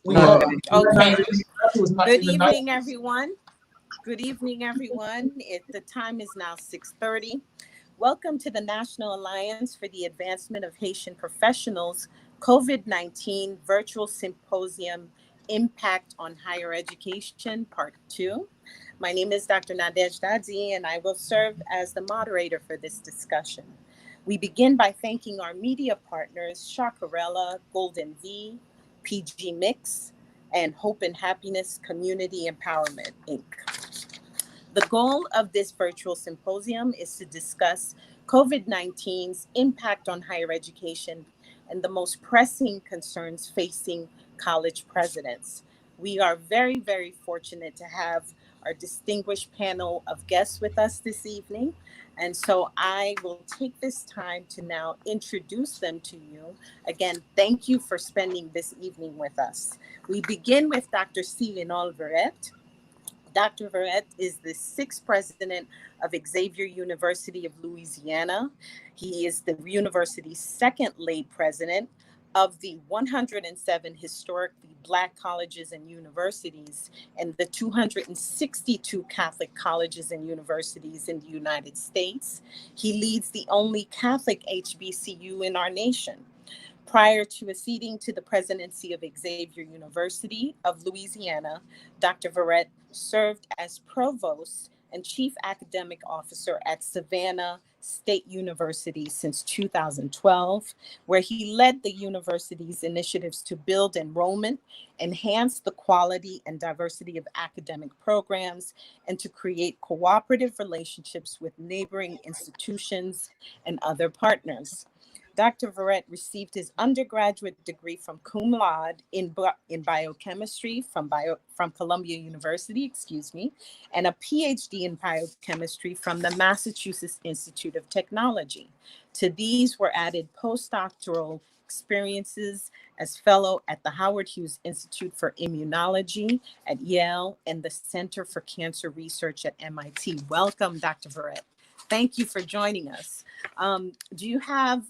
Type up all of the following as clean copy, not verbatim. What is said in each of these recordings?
We are. Okay. Good evening, everyone. Good evening, everyone. The time is now 6:30. Welcome to the National Alliance for the Advancement of Haitian Professionals COVID-19 Virtual Symposium Impact on Higher Education, Part 2. My name is Dr. Nadege Dady, and I will serve as the moderator for this discussion. We begin by thanking our media partners, Chacarella, Golden V, PG Mix, and Hope and Happiness Community Empowerment, Inc. The goal of this virtual symposium is to discuss COVID-19's impact on higher education and the most pressing concerns facing college presidents. We are very, very fortunate to have our distinguished panel of guests with us this evening. And so I will take this time to now introduce them to you. Again, thank you for spending this evening with us. We begin with Dr. Steven Alvarez. Dr. Verret is the 6th president of Xavier University of Louisiana. He is the university's 2nd lay president of the 107 historically Black colleges and universities and the 262 Catholic colleges and universities in the United States. He leads the only Catholic HBCU in our nation. Prior to acceding to the presidency of Xavier University of Louisiana, Dr. Verret served as provost and chief academic officer at Savannah State University since 2012, where he led the university's initiatives to build enrollment, enhance the quality and diversity of academic programs, and to create cooperative relationships with neighboring institutions and other partners. Dr. Verret received his undergraduate degree from cum laude in biochemistry from Columbia University, and a Ph.D. in biochemistry from the Massachusetts Institute of Technology. To these were added postdoctoral experiences as fellow at the Howard Hughes Institute for Immunology at Yale and the Center for Cancer Research at MIT. Welcome, Dr. Verret. Thank you for joining us. Do you have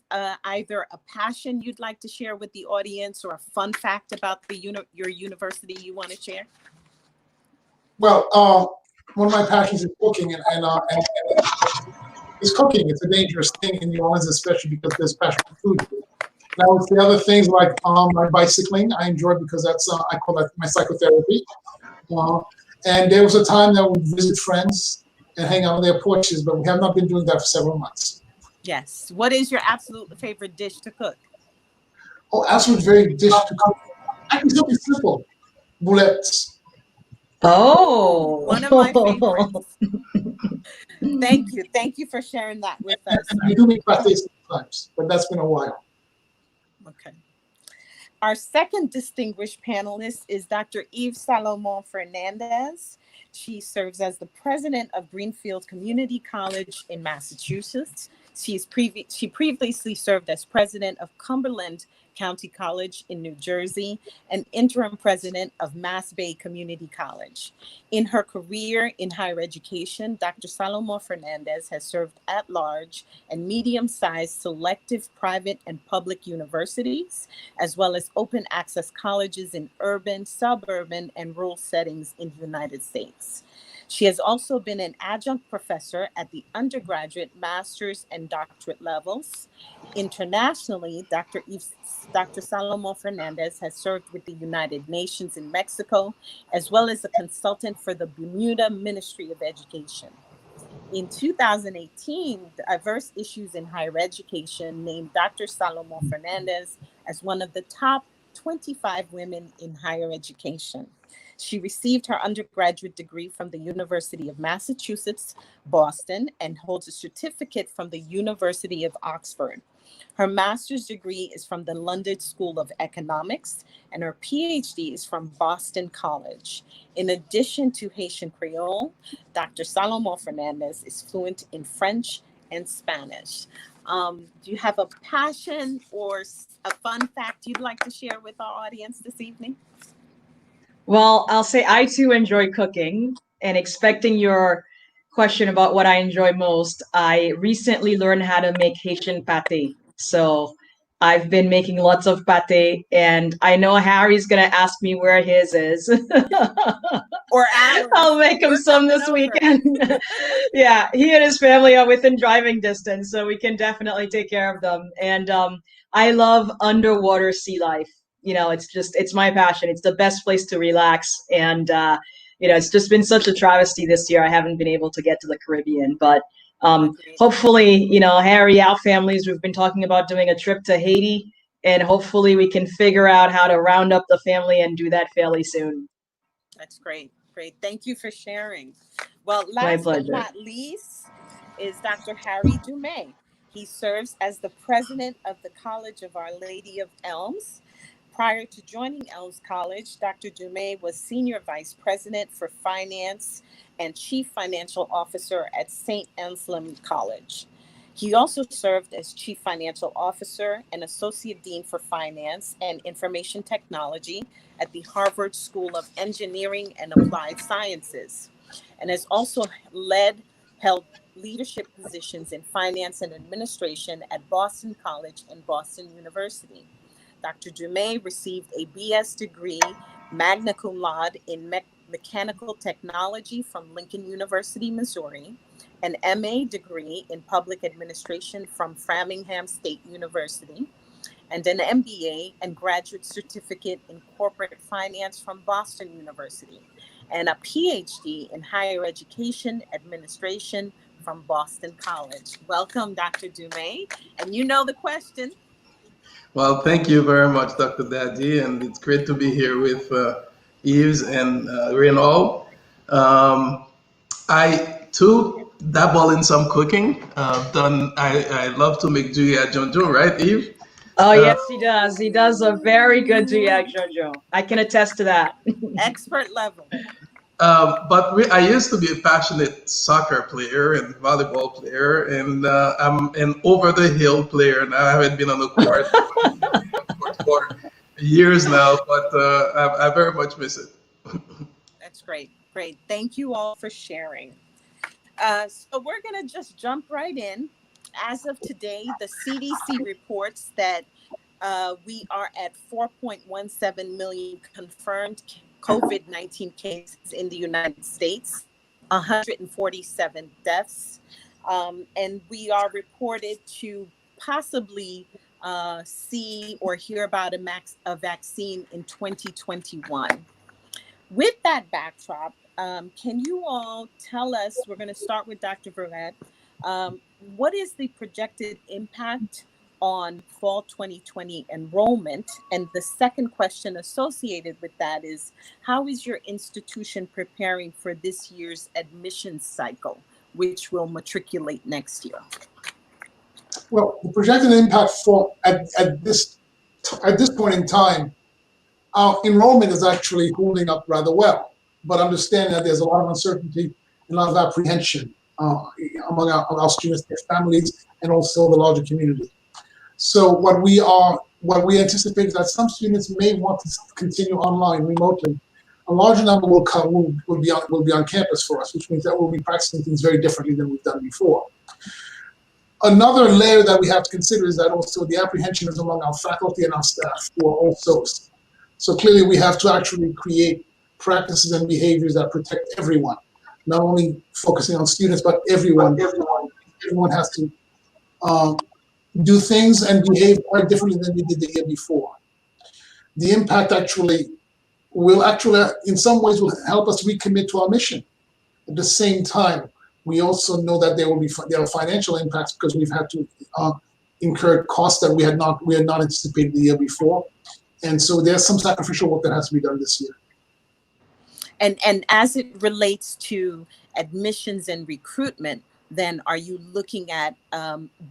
either a passion you'd like to share with the audience or a fun fact about your university you want to share? Well, one of my passions is cooking, and it's cooking. It's a dangerous thing in New Orleans, especially because there's passion for food. Now, it's the other things like my bicycling. I enjoy because that's I call that my psychotherapy. And there was a time that we visit friends and hang out on their porches, but we have not been doing that for several months. Yes. What is your absolute favorite dish to cook? Oh, absolute favorite dish to cook. I can something simple. Boulettes. Oh, one of my favorites. Thank you. Thank you for sharing that with us. We do make pâté sometimes, but that's been a while. Okay. Our second distinguished panelist is Dr. Yves Salomon-Fernandez. She serves as the president of Greenfield Community College in Massachusetts. She previously served as president of Cumberland County College in New Jersey and interim president of Mass Bay Community College. In her career in higher education, Dr. Salomon-Fernandez has served at large and medium-sized selective private and public universities, as well as open access colleges in urban, suburban, and rural settings in the United States. She has also been an adjunct professor at the undergraduate, master's, and doctorate levels. Internationally, Dr. Salomon-Fernandez has served with the United Nations in Mexico, as well as a consultant for the Bermuda Ministry of Education. In 2018, Diverse Issues in Higher Education named Dr. Salomon-Fernandez as one of the top 25 women in higher education. She received her undergraduate degree from the University of Massachusetts, Boston, and holds a certificate from the University of Oxford. Her master's degree is from the London School of Economics, and her PhD is from Boston College. In addition to Haitian Creole, Dr. Salomon-Fernandez is fluent in French and Spanish. Do you have a passion or a fun fact you'd like to share with our audience this evening? Well, I'll say I too enjoy cooking, and expecting your question about what I enjoy most, I recently learned how to make Haitian pâté. So I've been making lots of pate, and I know Harry's gonna ask me where his is. Or ours. I'll make him We're some coming this over. weekend. Yeah, he and his family are within driving distance, so we can definitely take care of them. And I love underwater sea life. You know, it's my passion. It's the best place to relax. And you know, it's just been such a travesty this year. I haven't been able to get to the Caribbean, but Agreed. hopefully, you know, Harry, our families, we've been talking about doing a trip to Haiti, and hopefully we can figure out how to round up the family and do that fairly soon. That's great. Great. Thank you for sharing. Well, My last but pleasure. not least is Dr. Harry Dumay. He serves as the president of the College of Our Lady of Elms. Prior to joining Elms College, Dr. Dumay was senior vice president for finance and chief financial officer at St. Anselm College. He also served as chief financial officer and associate dean for finance and information technology at the Harvard School of Engineering and Applied Sciences, and has also held leadership positions in finance and administration at Boston College and Boston University. Dr. Dumay received a BS degree, magna cum laude in mechanical technology from Lincoln University, Missouri, an MA degree in public administration from Framingham State University, and an MBA and graduate certificate in corporate finance from Boston University, and a Ph.D. in higher education administration from Boston College. Welcome, Dr. Dumay. And you know the question. Well, thank you very much, Dr. Dady, and it's great to be here with Yves and Reynold. I too dabble in some cooking. I love to make julia jonjon, right, Yves? Oh, yes, he does. He does a very good Giac Jojo. I can attest to that. Expert level. I used to be a passionate soccer player and volleyball player, and I'm an over-the-hill player now. I haven't been on the court for years now, but I very much miss it. That's great. Great. Thank you all for sharing. So we're going to just jump right in. As of today, the CDC reports that we are at 4.17 million confirmed COVID-19 cases in the United States, 147 deaths, and we are reported to possibly see or hear about a vaccine in 2021. With that backdrop, can you all tell us, we're going to start with Dr. Verret, what is the projected impact on fall 2020 enrollment? And the second question associated with that is, how is your institution preparing for this year's admissions cycle, which will matriculate next year? Well, the projected impact for at this point in time, our enrollment is actually holding up rather well, but understand that there's a lot of uncertainty and a lot of apprehension among our students, their families, and also the larger community. So what we anticipate is that some students may want to continue online remotely. A larger number will be on campus for us, which means that we'll be practicing things very differently than we've done before. Another layer that we have to consider is that also the apprehension is among our faculty and our staff who are also. So clearly we have to actually create practices and behaviors that protect everyone, not only focusing on students, but everyone. Everyone has to do things and behave quite differently than we did the year before. The impact will in some ways will help us recommit to our mission. At the same time, we also know that there are financial impacts because we've had to incur costs that we had not anticipated the year before. And so there's some sacrificial work that has to be done this year. And as it relates to admissions and recruitment, then are you looking at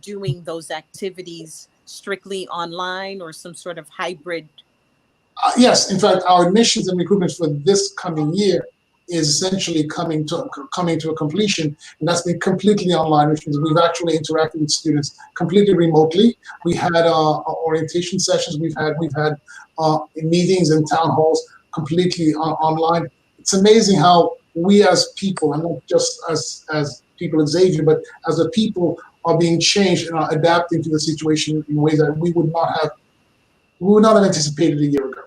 doing those activities strictly online or some sort of hybrid? Yes, in fact, our admissions and recruitment for this coming year is essentially coming to a completion, and that's been completely online, which means we've actually interacted with students completely remotely. We had orientation sessions, we've had meetings and town halls completely online. It's amazing how we as people, and not just as people at Xavier, but as a people, are being changed and are adapting to the situation in ways that we would not have anticipated a year ago.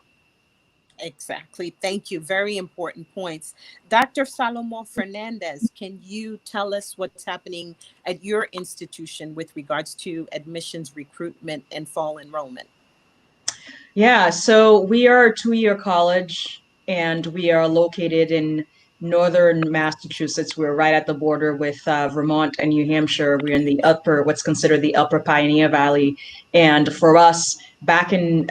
Exactly. Thank you. Very important points. Dr. Salomon-Fernandez, can you tell us what's happening at your institution with regards to admissions, recruitment, and fall enrollment? Yeah, so we are a two-year college, and we are located in northern Massachusetts. We're right at the border with Vermont and New Hampshire. We're in the what's considered the upper Pioneer Valley. And for us, back in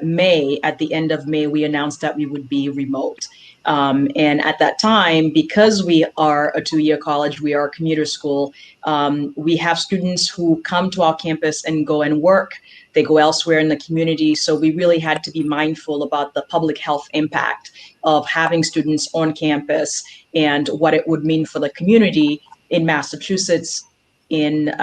May, at the end of May, we announced that we would be remote. And at that time, because we are a two-year college, we are a commuter school, we have students who come to our campus and go and work. They go elsewhere in the community. So we really had to be mindful about the public health impact of having students on campus and what it would mean for the community in Massachusetts, in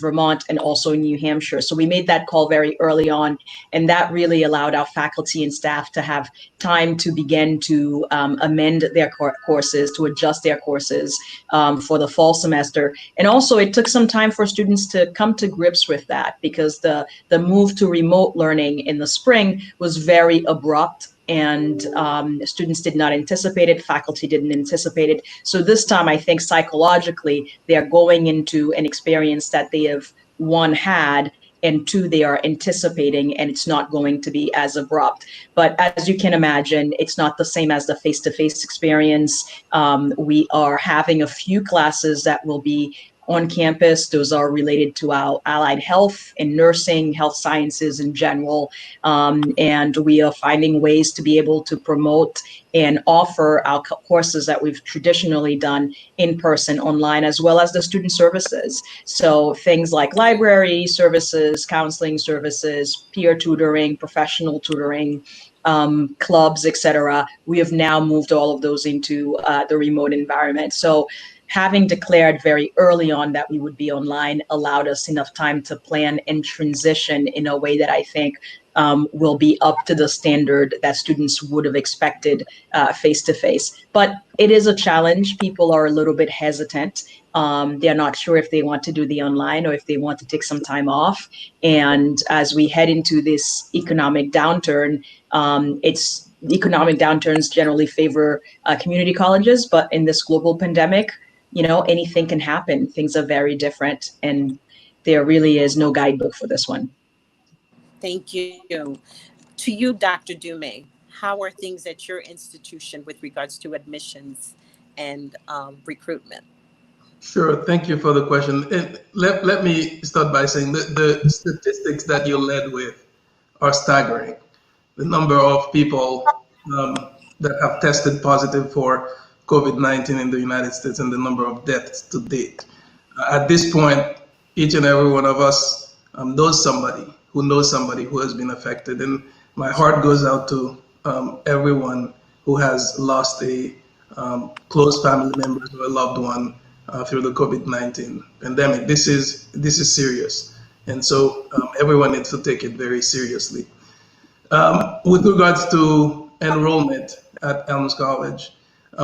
Vermont, and also in New Hampshire. So we made that call very early on, and that really allowed our faculty and staff to have time to begin to amend their courses, to adjust their courses for the fall semester. And also it took some time for students to come to grips with that, because the move to remote learning in the spring was very abrupt, and students did not anticipate it, faculty didn't anticipate it. So this time, I think psychologically, they're going into an experience that they have, one, had, and two, they are anticipating, and it's not going to be as abrupt. But as you can imagine, it's not the same as the face-to-face experience. We are having a few classes that will be on campus. Those are related to our allied health and nursing, health sciences in general. And we are finding ways to be able to promote and offer our courses that we've traditionally done in person, online, as well as the student services. So things like library services, counseling services, peer tutoring, professional tutoring, clubs, etc. We have now moved all of those into the remote environment. So having declared very early on that we would be online allowed us enough time to plan and transition in a way that I think will be up to the standard that students would have expected face-to-face. But it is a challenge. People are a little bit hesitant. They're not sure if they want to do the online or if they want to take some time off. And as we head into this economic downturn, economic downturns generally favor community colleges, but in this global pandemic, anything can happen. Things are very different, and there really is no guidebook for this one. Thank you. To you, Dr. Dumay, how are things at your institution with regards to admissions and recruitment? Sure. Thank you for the question. And let me start by saying that the statistics that you led with are staggering. The number of people that have tested positive for COVID-19 in the United States and the number of deaths to date. At this point, each and every one of us knows somebody who has been affected. And my heart goes out to everyone who has lost a close family member or a loved one through the COVID-19 pandemic. This is serious. And so everyone needs to take it very seriously. With regards to enrollment at Elms College,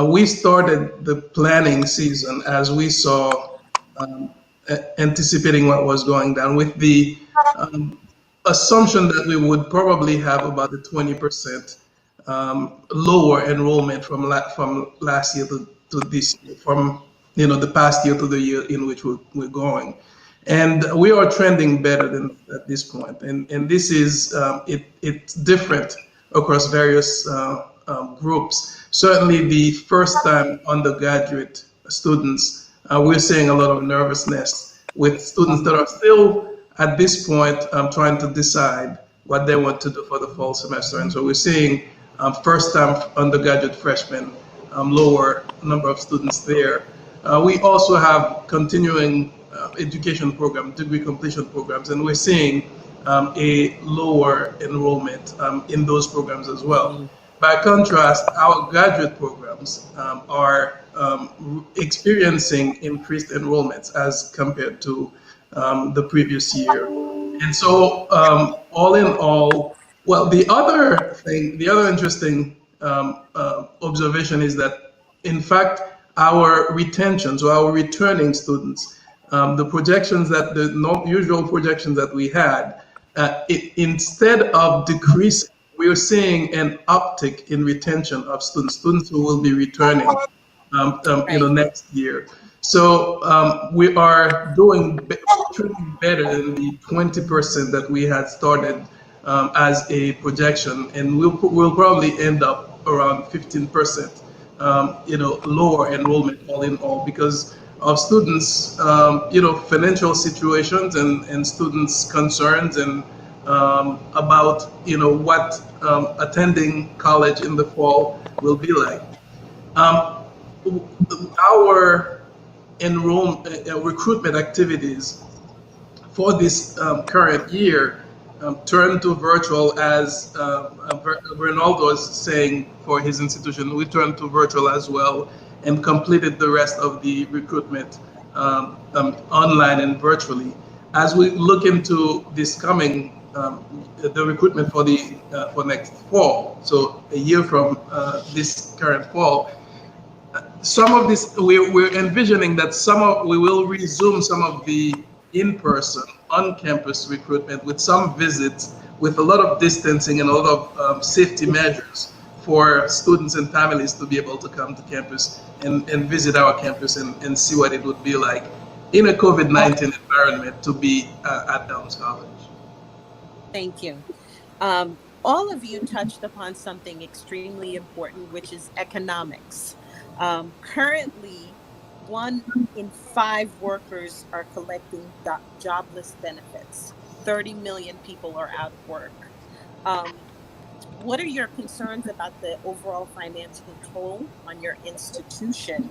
we started the planning season as we saw anticipating what was going down with the assumption that we would probably have about a 20% lower enrollment from last year to this year, from the past year to the year in which we're going. And we are trending better than at this point. And this is, it's different across various groups. Certainly the first-time undergraduate students, we're seeing a lot of nervousness with students that are still at this point trying to decide what they want to do for the fall semester. And so we're seeing first-time undergraduate freshmen, lower number of students there. We also have continuing education program, degree completion programs, and we're seeing a lower enrollment in those programs as well. By contrast, our graduate programs are experiencing increased enrollments as compared to the previous year. And so all in all, well, the other interesting observation is that, in fact, our retention, so our returning students, the projections that the usual projections that we had, instead of decreasing, we're seeing an uptick in retention of students who will be returning, next year. So we are doing better than the 20% that we had started as a projection, and we'll probably end up around 15%, lower enrollment all in all because of students, financial situations and students' concerns and about, what attending college in the fall will be like. Um, our recruitment activities for this current year turned to virtual, as Reynold was saying for his institution. We turned to virtual as well and completed the rest of the recruitment online and virtually. As we look into this coming the recruitment for the for next fall, so a year from this current fall, some of this we're envisioning that we will resume some of the in-person on-campus recruitment with some visits, with a lot of distancing and a lot of safety measures for students and families to be able to come to campus and visit our campus and see what it would be like in a COVID-19 environment to be at Elms College. Thank you. All of you touched upon something extremely important, which is economics. Currently, 1 in 5 workers are collecting jobless benefits. 30 million people are out of work. What are your concerns about the overall financial toll on your institution?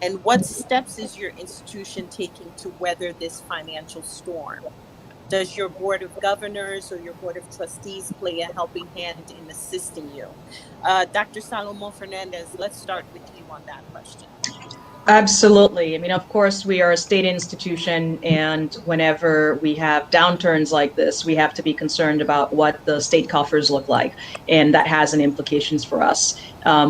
And what steps is your institution taking to weather this financial storm? Does your board of governors or your board of trustees play a helping hand in assisting you? Dr. Salomon-Fernandez, let's start with you on that question. Absolutely. I mean, of course, we are a state institution, and whenever we have downturns like this, we have to be concerned about what the state coffers look like, and that has an implications for us.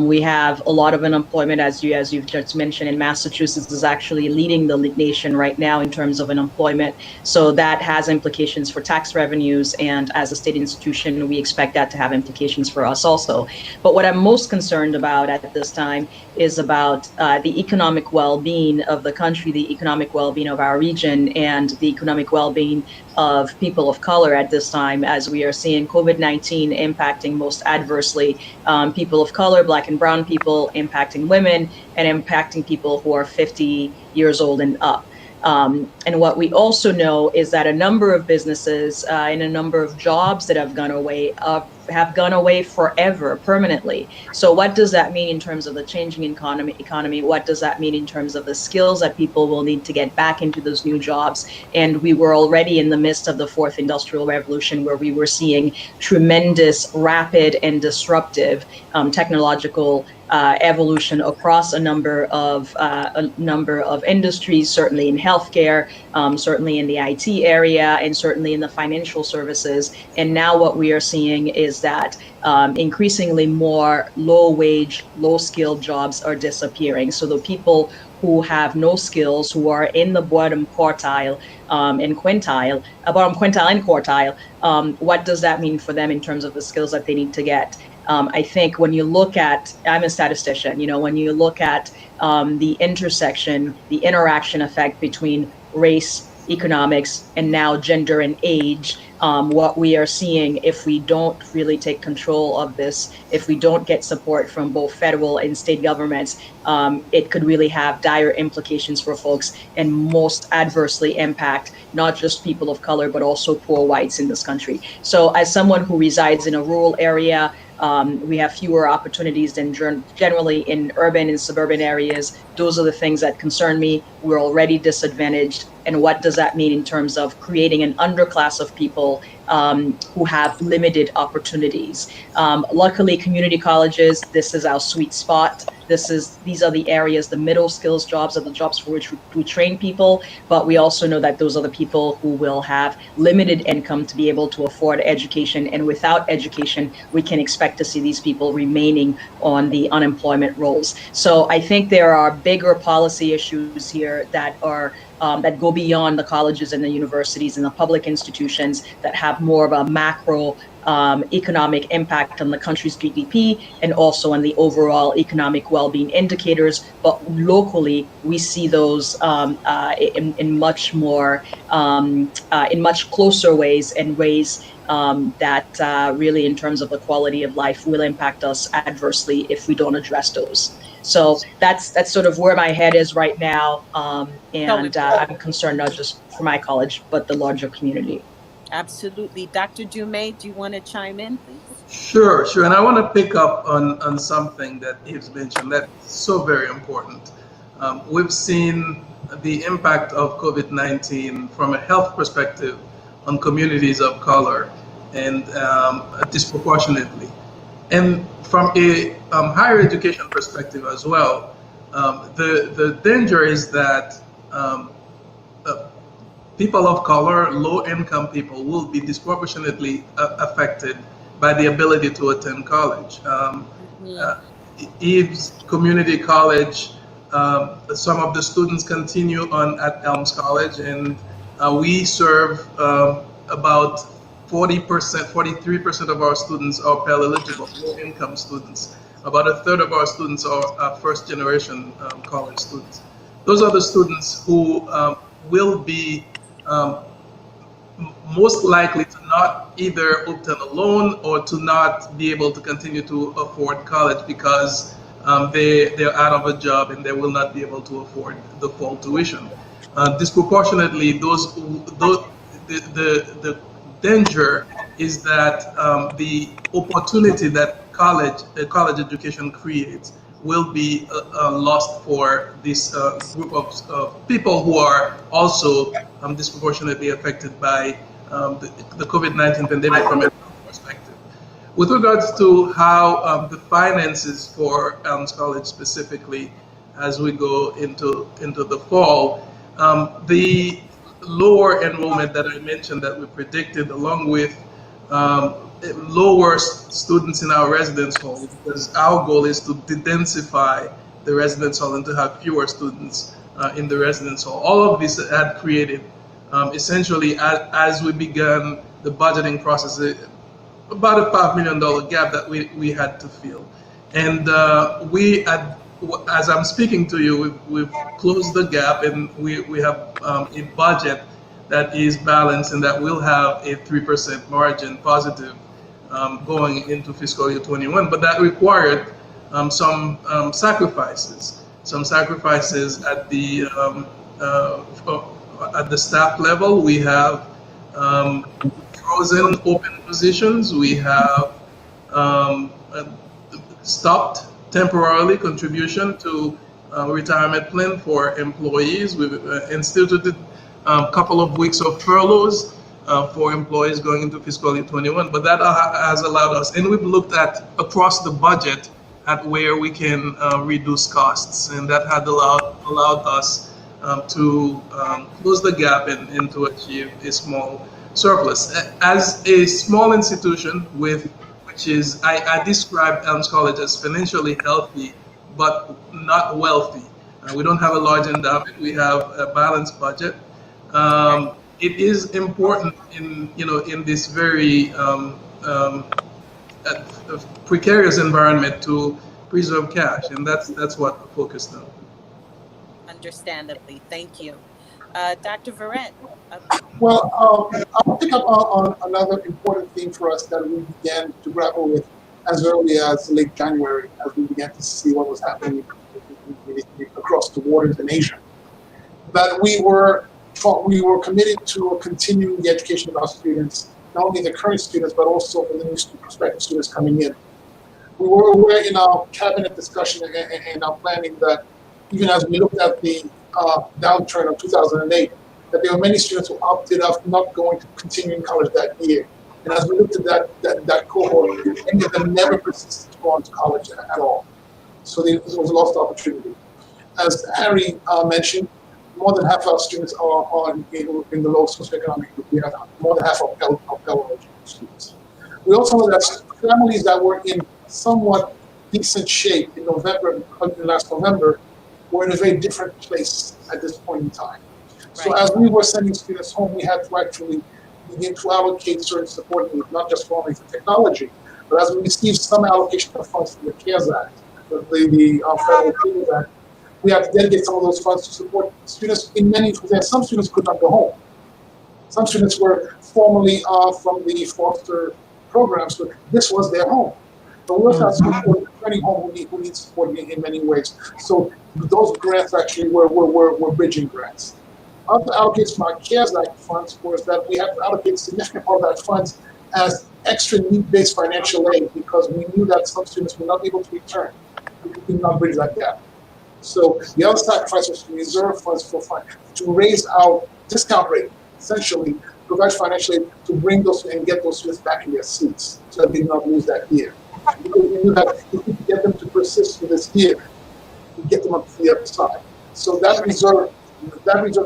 We have a lot of unemployment, as you've just mentioned, and Massachusetts is actually leading the nation right now in terms of unemployment. So that has implications for tax revenues, and as a state institution, we expect that to have implications for us also. But what I'm most concerned about at this time is about the economic well-being of the country, the economic well-being of our region, and the economic well-being of people of color at this time, as we are seeing COVID-19 impacting most adversely people of color, Black and brown people, impacting women, and impacting people who are 50 years old and up. And what we also know is that a number of businesses and a number of jobs that have gone away forever, permanently. So what does that mean in terms of the changing economy? What does that mean in terms of the skills that people will need to get back into those new jobs? And we were already in the midst of the 4th Industrial Revolution, where we were seeing tremendous, rapid, and disruptive technological evolution across a number of industries, certainly in healthcare, certainly in the IT area, and certainly in the financial services. And now what we are seeing is that increasingly more low-wage, low-skilled jobs are disappearing. So the people who have no skills, who are in the bottom quartile and quartile, what does that mean for them in terms of the skills that they need to get? I think when you look at, I'm a statistician, when you look at the intersection, the interaction effect between race, economics, and now gender and age, what we are seeing, if we don't really take control of this, if we don't get support from both federal and state governments, it could really have dire implications for folks and most adversely impact not just people of color, but also poor whites in this country. So as someone who resides in a rural area, we have fewer opportunities than generally in urban and suburban areas. Those are the things that concern me. We're already disadvantaged. And what does that mean in terms of creating an underclass of people who have limited opportunities? Luckily, community colleges, this is our sweet spot. these are the areas, the middle skills jobs are the jobs for which we train people, but we also know that those are the people who will have limited income to be able to afford education. And without education, we can expect to see these people remaining on the unemployment rolls. So I think there are bigger policy issues here that are that go beyond the colleges and the universities and the public institutions, that have more of a macro economic impact on the country's GDP and also on the overall economic well-being indicators. But locally, we see those in much more, in much closer ways, and ways that really, in terms of the quality of life, will impact us adversely if we don't address those. So that's sort of where my head is right now, and I'm concerned not just for my college, but the larger community. Absolutely. Dr. Dumay, do you want to chime in, please? Sure. And I want to pick up on something that Yves mentioned that's so very important. We've seen the impact of COVID-19 from a health perspective on communities of color, and disproportionately. And from a higher education perspective as well, the danger is that people of color, low-income people, will be disproportionately affected by the ability to attend college. Yves Community College, some of the students continue on at Elms College, and we serve about 40%, 43% of our students are Pell eligible, low-income students. About a third of our students are first-generation college students. Those are the students who will be most likely to not either obtain a loan or to not be able to continue to afford college because they're out of a job and they will not be able to afford the full tuition. Disproportionately, the danger is that the opportunity that college education creates will be lost for this group of people who are also disproportionately affected by the COVID-19 pandemic from a perspective. With regards to how the finances for Elms College specifically, as we go into the fall, the lower enrollment that I mentioned that we predicted, along with lower students in our residence hall, because our goal is to densify the residence hall and to have fewer students in the residence hall. All of this had created, essentially, as we began the budgeting process, about a $5 million gap that we had to fill. And as I'm speaking to you, we've closed the gap, and we have a budget that is balanced and that will have a 3% margin positive going into fiscal year 21. But that required some sacrifices at the staff level. We have frozen open positions. We have stopped temporarily contribution to retirement plan for employees. We've instituted a couple of weeks of furloughs for employees going into fiscal year 21, but that has allowed us, and we've looked at across the budget at where we can reduce costs, and that had allowed us to close the gap and to achieve a small surplus. As a small institution which is, I describe Elms College as financially healthy, but not wealthy. We don't have a large endowment. We have a balanced budget. It is important in this very precarious environment to preserve cash, and that's what we're focused on. Understandably, thank you, Dr. Verret. Well, I'll pick up on another important theme for us that we began to grapple with as early as late January, as we began to see what was happening across the waters in Asia. That we were committed to continuing the education of our students, not only the current students, but also for the new prospective students coming in. We were aware in our cabinet discussion and our planning that even as we looked at the downturn of 2008, that there were many students who opted out not going to continue in college that year. And as we looked at that cohort, many of them never persisted to go on to college at all. So it was a lost opportunity. As Harry mentioned, more than half our students are in the low socioeconomic group. We have more than half of Pell eligible students. We also know that families that were in somewhat decent shape in last November, were in a very different place at this point in time. So Right. as we were sending students home, we had to actually begin to allocate certain support needs, not just only for technology, but as we received some allocation of funds from the CARES Act, the Federal CARES Act, we have to dedicate some of those funds to support students. Some students could not go home. Some students were formerly from the foster program, so this was their home. But we also have students who are returning home who need support in many ways. So those grants actually were bridging grants. Other allocates from our CARES Act funds was that we have to allocate a significant part of that funds as extra need-based financial aid because we knew that some students were not able to return. We could not bridge that gap. So the other sacrifice was to reserve funds to raise our discount rate, essentially provide financial aid to bring those and get those students back in their seats so that they did not lose that year. Because we knew that if we could get them to persist for this year, we get them up to the other side. So that reserve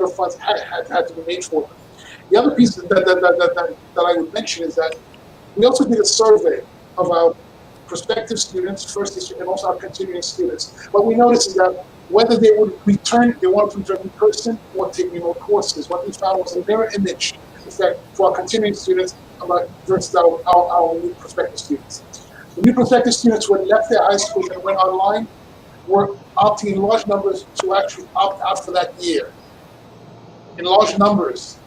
of funds had to be made for them. The other piece that I would mention is that we also did a survey of our prospective students, first year students, and also our continuing students. What we noticed is that whether they would return, they wanted to return in person or take remote courses. What we found was a mirror image, in fact, for our continuing students versus our new prospective students. The new prospective students who had left their high school and went online were opting in large numbers to actually opt out for that year. In large numbers,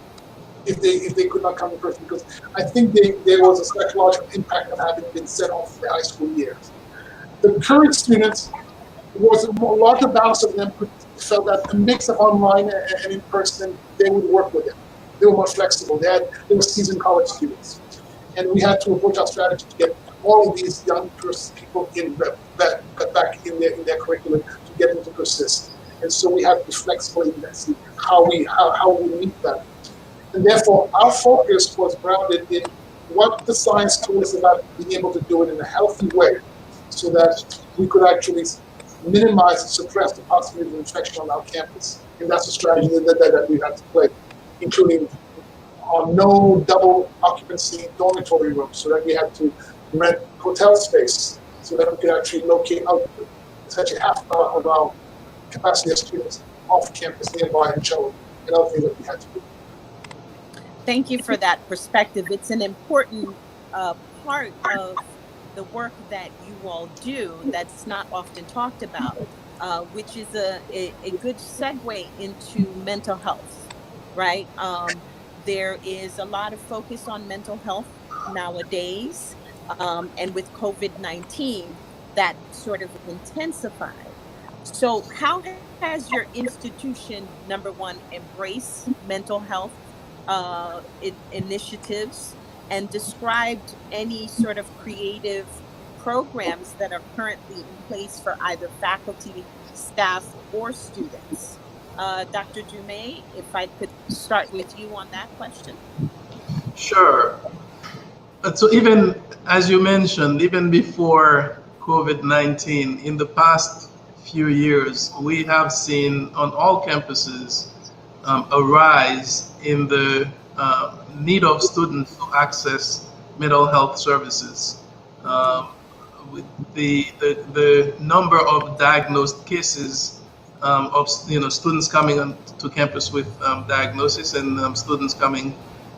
if they could not come in person, because I think there was a psychological impact of having been sent off for their high school years. The current students, was a larger balance of them felt that a mix of online and in person, they would work with it. They were more flexible. They were seasoned college students. And we had to approach our strategy to get all of these young people back in their curriculum to get them to persist. And so we had to be flexible in that, see how we meet that. And therefore, our focus was grounded in what the science told us about being able to do it in a healthy way so that we could actually minimize and suppress the possibility of infection on our campus. And that's a strategy that we had to play, including no double occupancy dormitory rooms, so that we had to rent hotel space so that we could actually locate essentially half of our capacity of students off campus nearby in Chile and other things that we had to do. Thank you for that perspective. It's an important part of the work that you all do that's not often talked about, which is a good segue into mental health, right? There is a lot of focus on mental health nowadays, and with COVID-19, that sort of intensified. So how has your institution, number one, embraced mental health initiatives and described any sort of creative programs that are currently in place for either faculty, staff, or students? Dr. Dumay, if I could start with you on that question. Sure. So even as you mentioned, even before COVID-19, in the past few years, we have seen on all campuses a rise in the need of students to access mental health services. With the number of diagnosed cases of students coming on to campus with diagnosis and students coming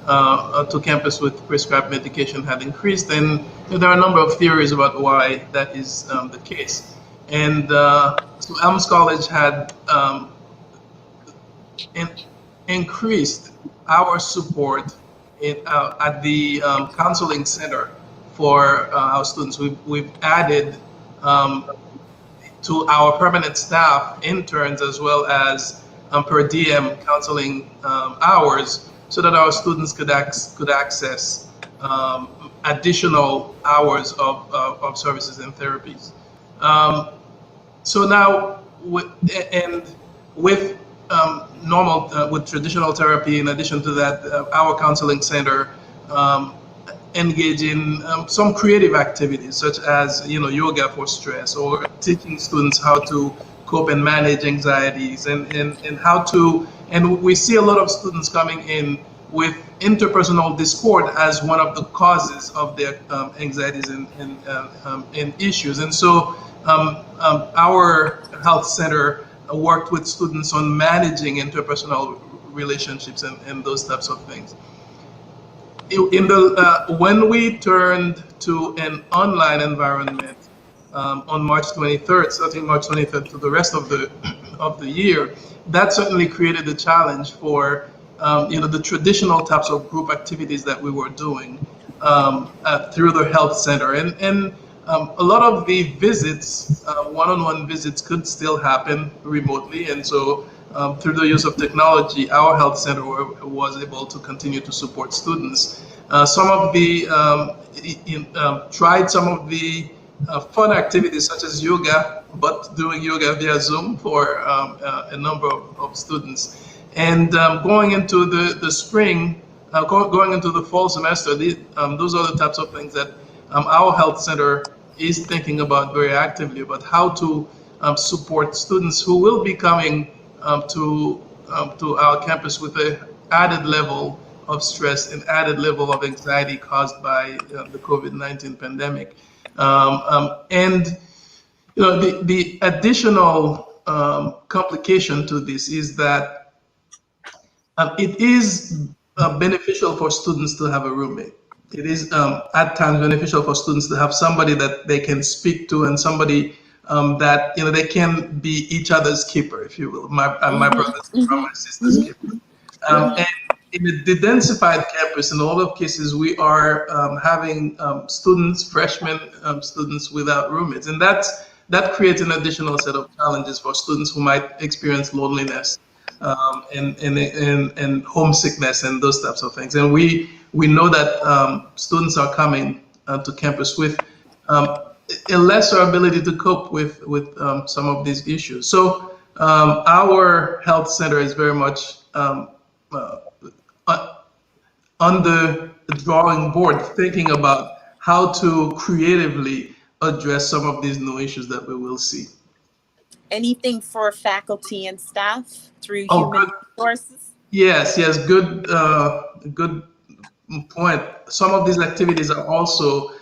to campus with prescribed medication have increased, and there are a number of theories about why that is the case. And so Elms College had increased our support at the counseling center for our students. We've added to our permanent staff interns as well as per diem counseling hours, so that our students could access additional hours of services and therapies. So now, with normal, with traditional therapy, in addition to that, our counseling center engage in some creative activities, such as yoga for stress, or teaching students how to cope and manage anxieties, and how to. And we see a lot of students coming in with interpersonal discord as one of the causes of their anxieties and issues. And so our health center worked with students on managing interpersonal relationships and those types of things. When we turned to an online environment on March 23rd, starting March 23rd to the rest of the year, that certainly created a challenge for the traditional types of group activities that we were doing through the health center, and a lot of the visits, one-on-one visits, could still happen remotely, and so through the use of technology, our health center was able to continue to support students. Some of the tried some of the fun activities such as yoga, but doing yoga via Zoom for a number of students. And going into the spring, going into the fall semester, those are the types of things that our health center is thinking about very actively, about how to support students who will be coming to our campus with an added level of stress and added level of anxiety caused by the COVID-19 pandemic. And the additional complication to this is that it is beneficial for students to have a roommate. It is at times beneficial for students to have somebody that they can speak to, and somebody that they can be each other's keeper, if you will. My brother's keeper, my sister's keeper. And in a de-densified campus, in a lot of cases, we are having freshman students without roommates, and that creates an additional set of challenges for students who might experience loneliness and homesickness and those types of things. And we know that students are coming to campus with a lesser ability to cope with some of these issues. So our health center is very much on the drawing board, thinking about how to creatively address some of these new issues that we will see. Anything for faculty and staff through human resources? Yes, good point. Some of these activities are also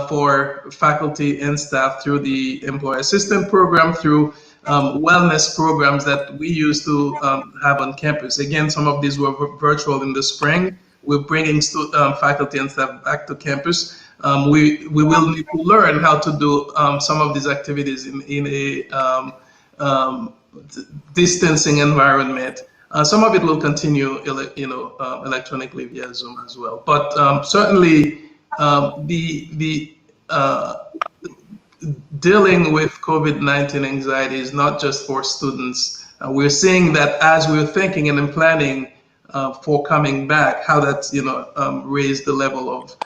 for faculty and staff through the Employee Assistant Program, through wellness programs that we used to have on campus. Again, some of these were virtual in the spring. We're bringing faculty and staff back to campus. We will need to learn how to do some of these activities in a distancing environment. Some of it will continue, electronically via Zoom as well. But certainly, the dealing with COVID-19 anxiety is not just for students. We're seeing that as we're thinking and planning for coming back, how that's raised the level of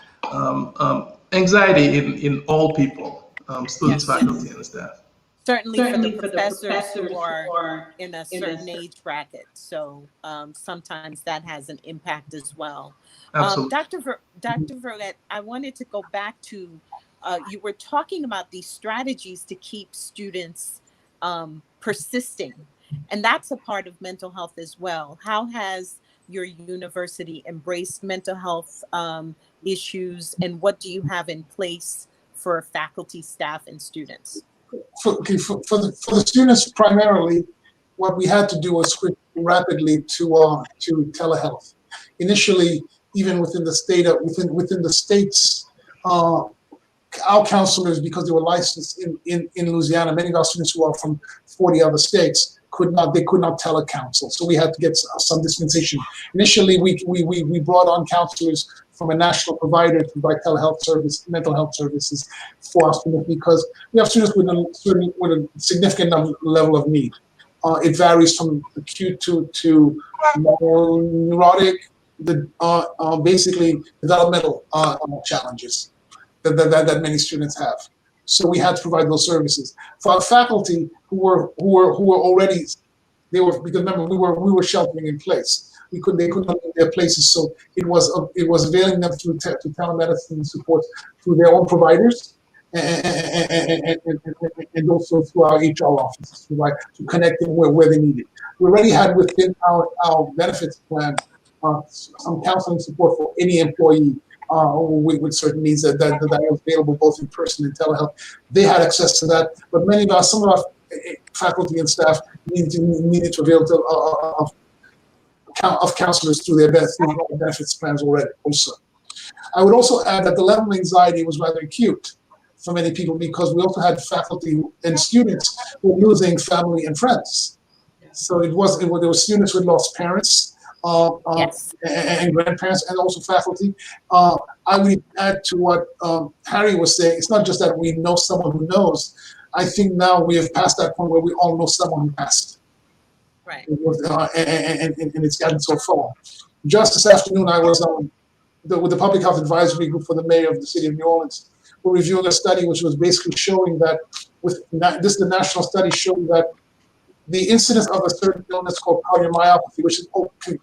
anxiety in all people, students, faculty, and staff. Certainly for the professors who are in a certain age bracket. So sometimes that has an impact as well. Dr. Verret, I wanted to go back to, you were talking about these strategies to keep students persisting. And that's a part of mental health as well. How has your university embraced mental health issues, and what do you have in place for faculty, staff, and students? For the students primarily, what we had to do was switch rapidly to telehealth. Initially, even within the states, our counselors, because they were licensed in Louisiana, many of our students who are from 40 other states could not telecounsel. So we had to get some dispensation. Initially, we brought on counselors from a national provider to provide mental health services for our students, because we have students with a significant level of need. It varies from acute to more neurotic, basically developmental challenges that many students have. So we had to provide those services for our faculty who were already, because remember we were sheltering in place. They couldn't leave their places, so it was availing them to telemedicine support through their own providers and also through our HR offices to connect them where they need it. We already had within our benefits plan some counseling support for any employee with certain needs that was available both in person and telehealth. They had access to that, but some of our faculty and staff needed to avail of counselors through their benefits plans already. Also, I would also add that the level of anxiety was rather acute for many people because we also had faculty and students who were losing family and friends. So there were students who had lost parents and grandparents, and also faculty. I would add to what Harry was saying. It's not just that we know someone who knows. I think now we have passed that point where we all know someone who passed. Right. And it's gotten so far. Just this afternoon, I was with the Public Health Advisory Group for the Mayor of the City of New Orleans. We're reviewing a study which was basically showing that this is the national study showing that the incidence of a certain illness called cardiomyopathy, which is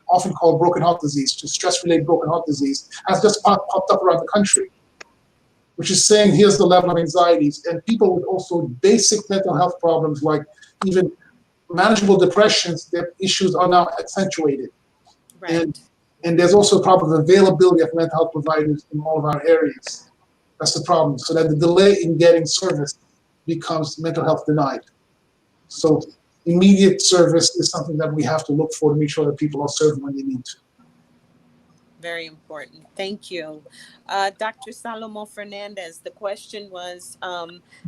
often called broken heart disease, stress-related broken heart disease, has just popped up around the country, which is saying here's the level of anxieties. And people with also basic mental health problems like even manageable depressions, their issues are now accentuated. Right. And there's also a problem of availability of mental health providers in all of our areas. That's the problem. So that the delay in getting service becomes mental health denied. So immediate service is something that we have to look for to make sure that people are served when they need to. Very important. Thank you. Dr. Salomon-Fernandez, the question was,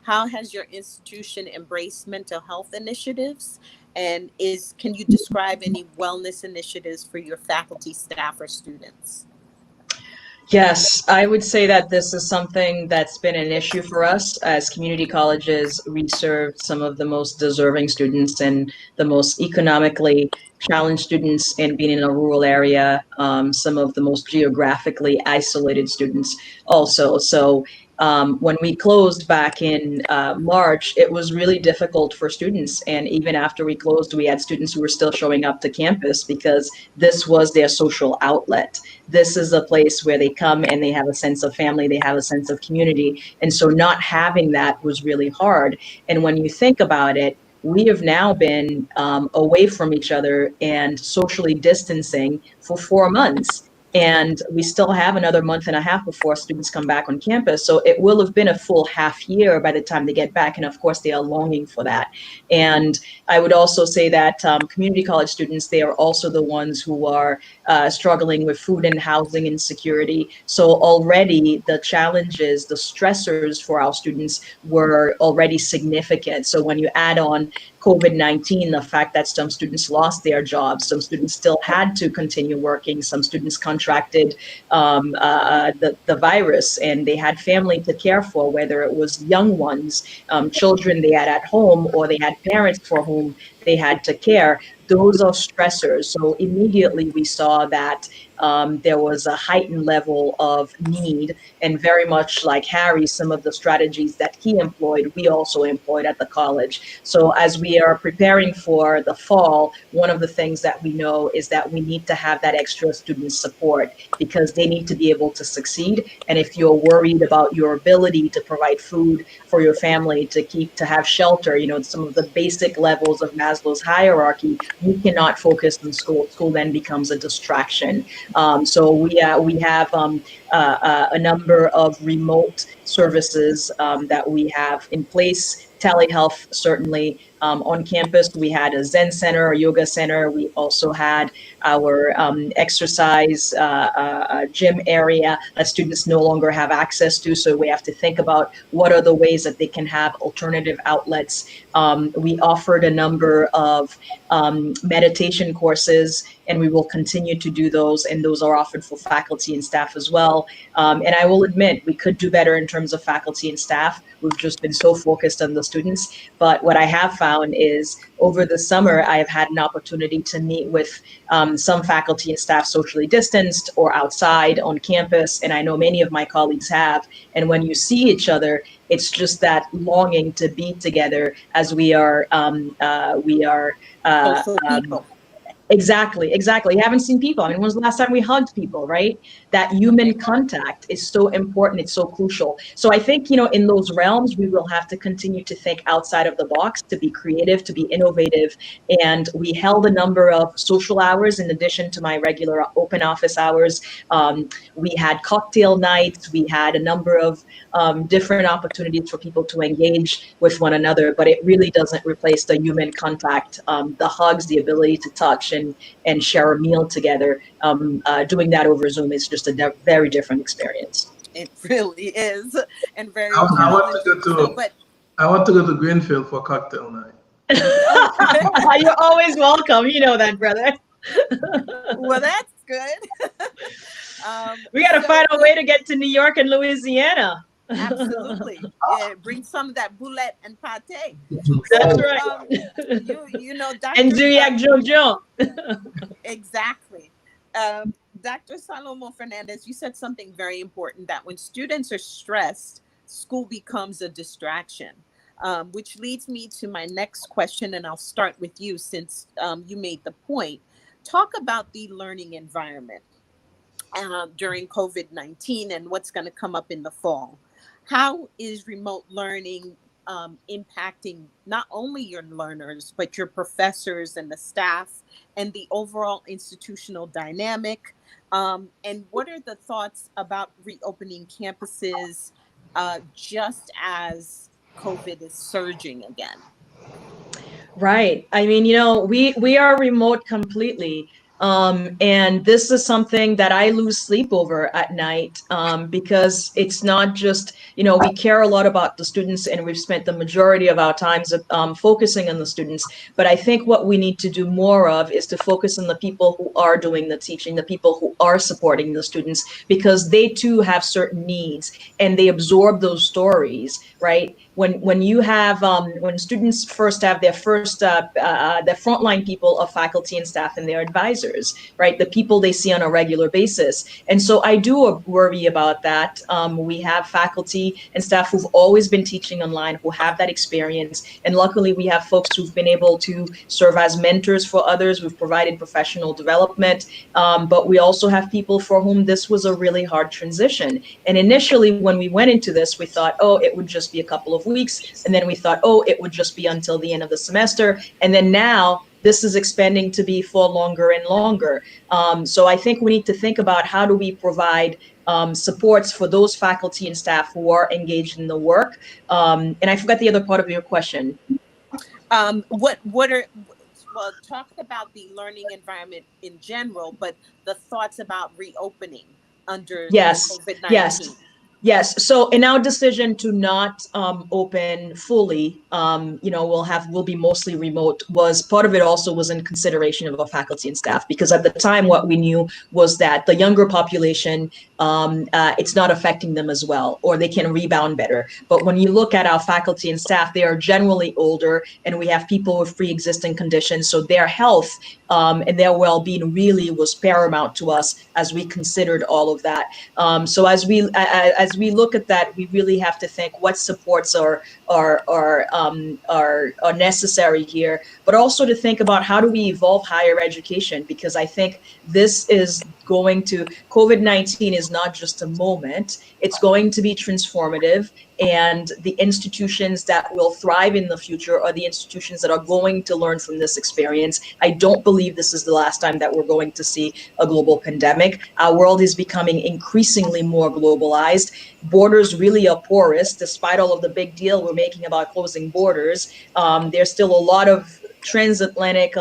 how has your institution embraced mental health initiatives? And can you describe any wellness initiatives for your faculty, staff, or students? Yes, I would say that this is something that's been an issue for us as community colleges. We serve some of the most deserving students and the most economically challenged students, and being in a rural area, some of the most geographically isolated students also. So when we closed back in March, it was really difficult for students. And even after we closed, we had students who were still showing up to campus because this was their social outlet. This is a place where they come and they have a sense of family, they have a sense of community. And so not having that was really hard. And when you think about it, we have now been away from each other and socially distancing for 4 months. And we still have another month and a half before students come back on campus. So it will have been a full half year by the time they get back. And of course, they are longing for that. And I would also say that community college students, they are also the ones who are struggling with food and housing insecurity. So already the challenges, the stressors for our students were already significant. So when you add on COVID-19, the fact that some students lost their jobs, some students still had to continue working, some students contracted the virus, and they had family to care for, whether it was young ones, children they had at home, or they had parents for whom they had to care. Those are stressors. So immediately we saw that there was a heightened level of need, and very much like Harry, some of the strategies that he employed, we also employed at the college. So as we are preparing for the fall, one of the things that we know is that we need to have that extra student support because they need to be able to succeed. And if you're worried about your ability to provide food for your family, to have shelter, some of the basic levels of Maslow's hierarchy, you cannot focus on school. School then becomes a distraction. So we have a number of remote services that we have in place. Telehealth, certainly. On campus, we had a Zen center, a yoga center. We also had our exercise gym area that students no longer have access to. So we have to think about what are the ways that they can have alternative outlets. We offered a number of meditation courses, and we will continue to do those. And those are offered for faculty and staff as well. And I will admit, we could do better in terms of faculty and staff. We've just been so focused on the students. But what I have found is over the summer, I have had an opportunity to meet with some faculty and staff socially distanced or outside on campus. And I know many of my colleagues have. And when you see each other, it's just that longing to be together as we are Social people. Exactly. You haven't seen people. I mean, when was the last time we hugged people, right? That human contact is so important. It's so crucial. So I think, in those realms, we will have to continue to think outside of the box, to be creative, to be innovative. And we held a number of social hours in addition to my regular open office hours. We had cocktail nights. We had a number of different opportunities for people to engage with one another, but it really doesn't replace the human contact, the hugs, the ability to touch and share a meal together. Doing that over Zoom is just a very different experience. It really is, and very I want to challenging. go to I want to go to Greenfield for cocktail night. You're always welcome. You know that, brother. Well, that's good. We got to find a way to get to New York and Louisiana. Absolutely. Yeah, bring some of that boulette and pate. That's So, right. Dr. And Duyak Jojo. Exactly. Dr. Salomon-Fernandez, you said something very important, that when students are stressed, school becomes a distraction, which leads me to my next question, and I'll start with you since you made the point. Talk about the learning environment during COVID-19 and what's going to come up in the fall. How is remote learning impacting not only your learners, but your professors and the staff and the overall institutional dynamic? And what are the thoughts about reopening campuses just as COVID is surging again? Right. I mean, we are remote completely. And this is something that I lose sleep over at night, because it's not just, we care a lot about the students, and we've spent the majority of our times focusing on the students. But I think what we need to do more of is to focus on the people who are doing the teaching, the people who are supporting the students, because they too have certain needs and they absorb those stories, right? When you have when students first have their frontline people of faculty and staff and their advisors, right? The people they see on a regular basis. And so I do worry about that. We have faculty and staff who've always been teaching online, who have that experience. And luckily we have folks who've been able to serve as mentors for others. We've provided professional development, but we also have people for whom this was a really hard transition. And initially when we went into this, we thought, oh, it would just be a couple of weeks. And then we thought, oh, it would just be until the end of the semester. And then now this is expanding to be for longer and longer. So I think we need to think about how do we provide supports for those faculty and staff who are engaged in the work. And I forgot the other part of your question. Well, talk about the learning environment in general, but the thoughts about reopening under COVID-19. Yes. So in our decision to not open fully, we'll be mostly remote, was part of it also was in consideration of our faculty and staff, because at the time what we knew was that the younger population, it's not affecting them as well, or they can rebound better. But when you look at our faculty and staff, they are generally older, and we have people with pre-existing conditions. So their health and their well-being really was paramount to us as we considered all of that. So as we look at that, we really have to think what supports are necessary here, but also to think about how do we evolve higher education, because I think this is COVID-19 is not just a moment, it's going to be transformative, and the institutions that will thrive in the future are the institutions that are going to learn from this experience. I don't believe this is the last time that we're going to see a global pandemic. Our world is becoming increasingly more globalized. Borders really are porous, despite all of the big deal we're making about closing borders. There's still a lot of transatlantic,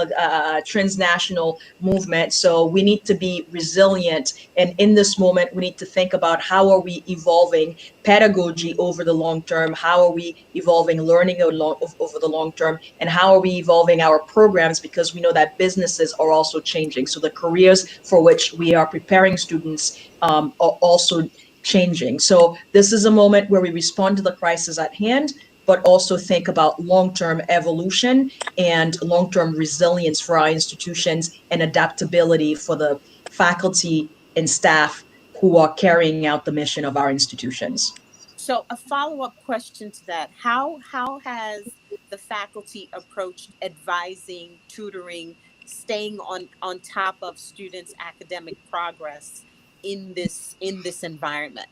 transnational movement. So we need to be resilient. And in this moment, we need to think about how are we evolving pedagogy over the long term? How are we evolving learning over the long term? And how are we evolving our programs? Because we know that businesses are also changing. So the careers for which we are preparing students are also changing. So this is a moment where we respond to the crisis at hand, but also think about long-term evolution and long-term resilience for our institutions and adaptability for the faculty and staff who are carrying out the mission of our institutions. So a follow-up question to that, how has the faculty approached advising, tutoring staying on top of students' academic progress in this environment?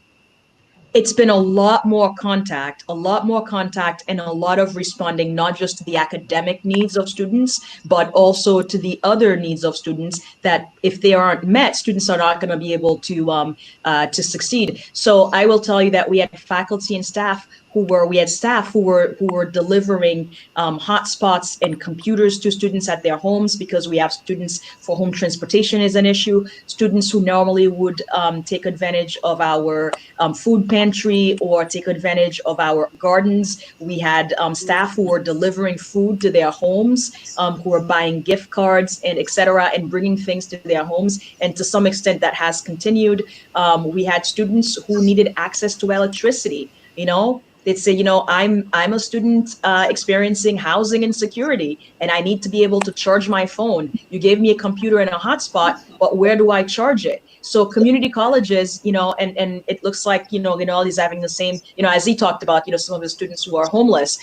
It's been a lot more contact, and a lot of responding not just to the academic needs of students, but also to the other needs of students that if they aren't met, students are not going to be able to succeed. So I will tell you that we had faculty and staff who were delivering hotspots and computers to students at their homes, because we have students for whom transportation is an issue, students who normally would take advantage of our food pantry or take advantage of our gardens. We had staff who were delivering food to their homes, who were buying gift cards and etc. and bringing things to their homes. And to some extent that has continued. We had students who needed access to electricity. They'd say, I'm a student experiencing housing insecurity, and I need to be able to charge my phone. You gave me a computer and a hotspot, but where do I charge it? So community colleges, and it looks like, Reynold is having the same, as he talked about, some of the students who are homeless.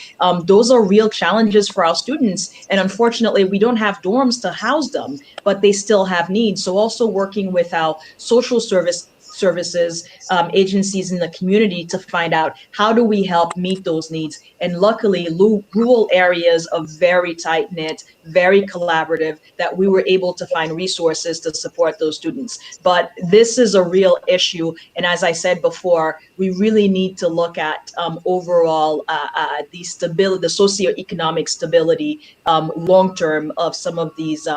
Those are real challenges for our students. And unfortunately, we don't have dorms to house them, but they still have needs. So also working with our social services, agencies in the community to find out how do we help meet those needs. And luckily, rural areas are very tight knit, very collaborative, that we were able to find resources to support those students. But this is a real issue. And as I said before, we really need to look at overall the stability, the socioeconomic stability long-term of some of these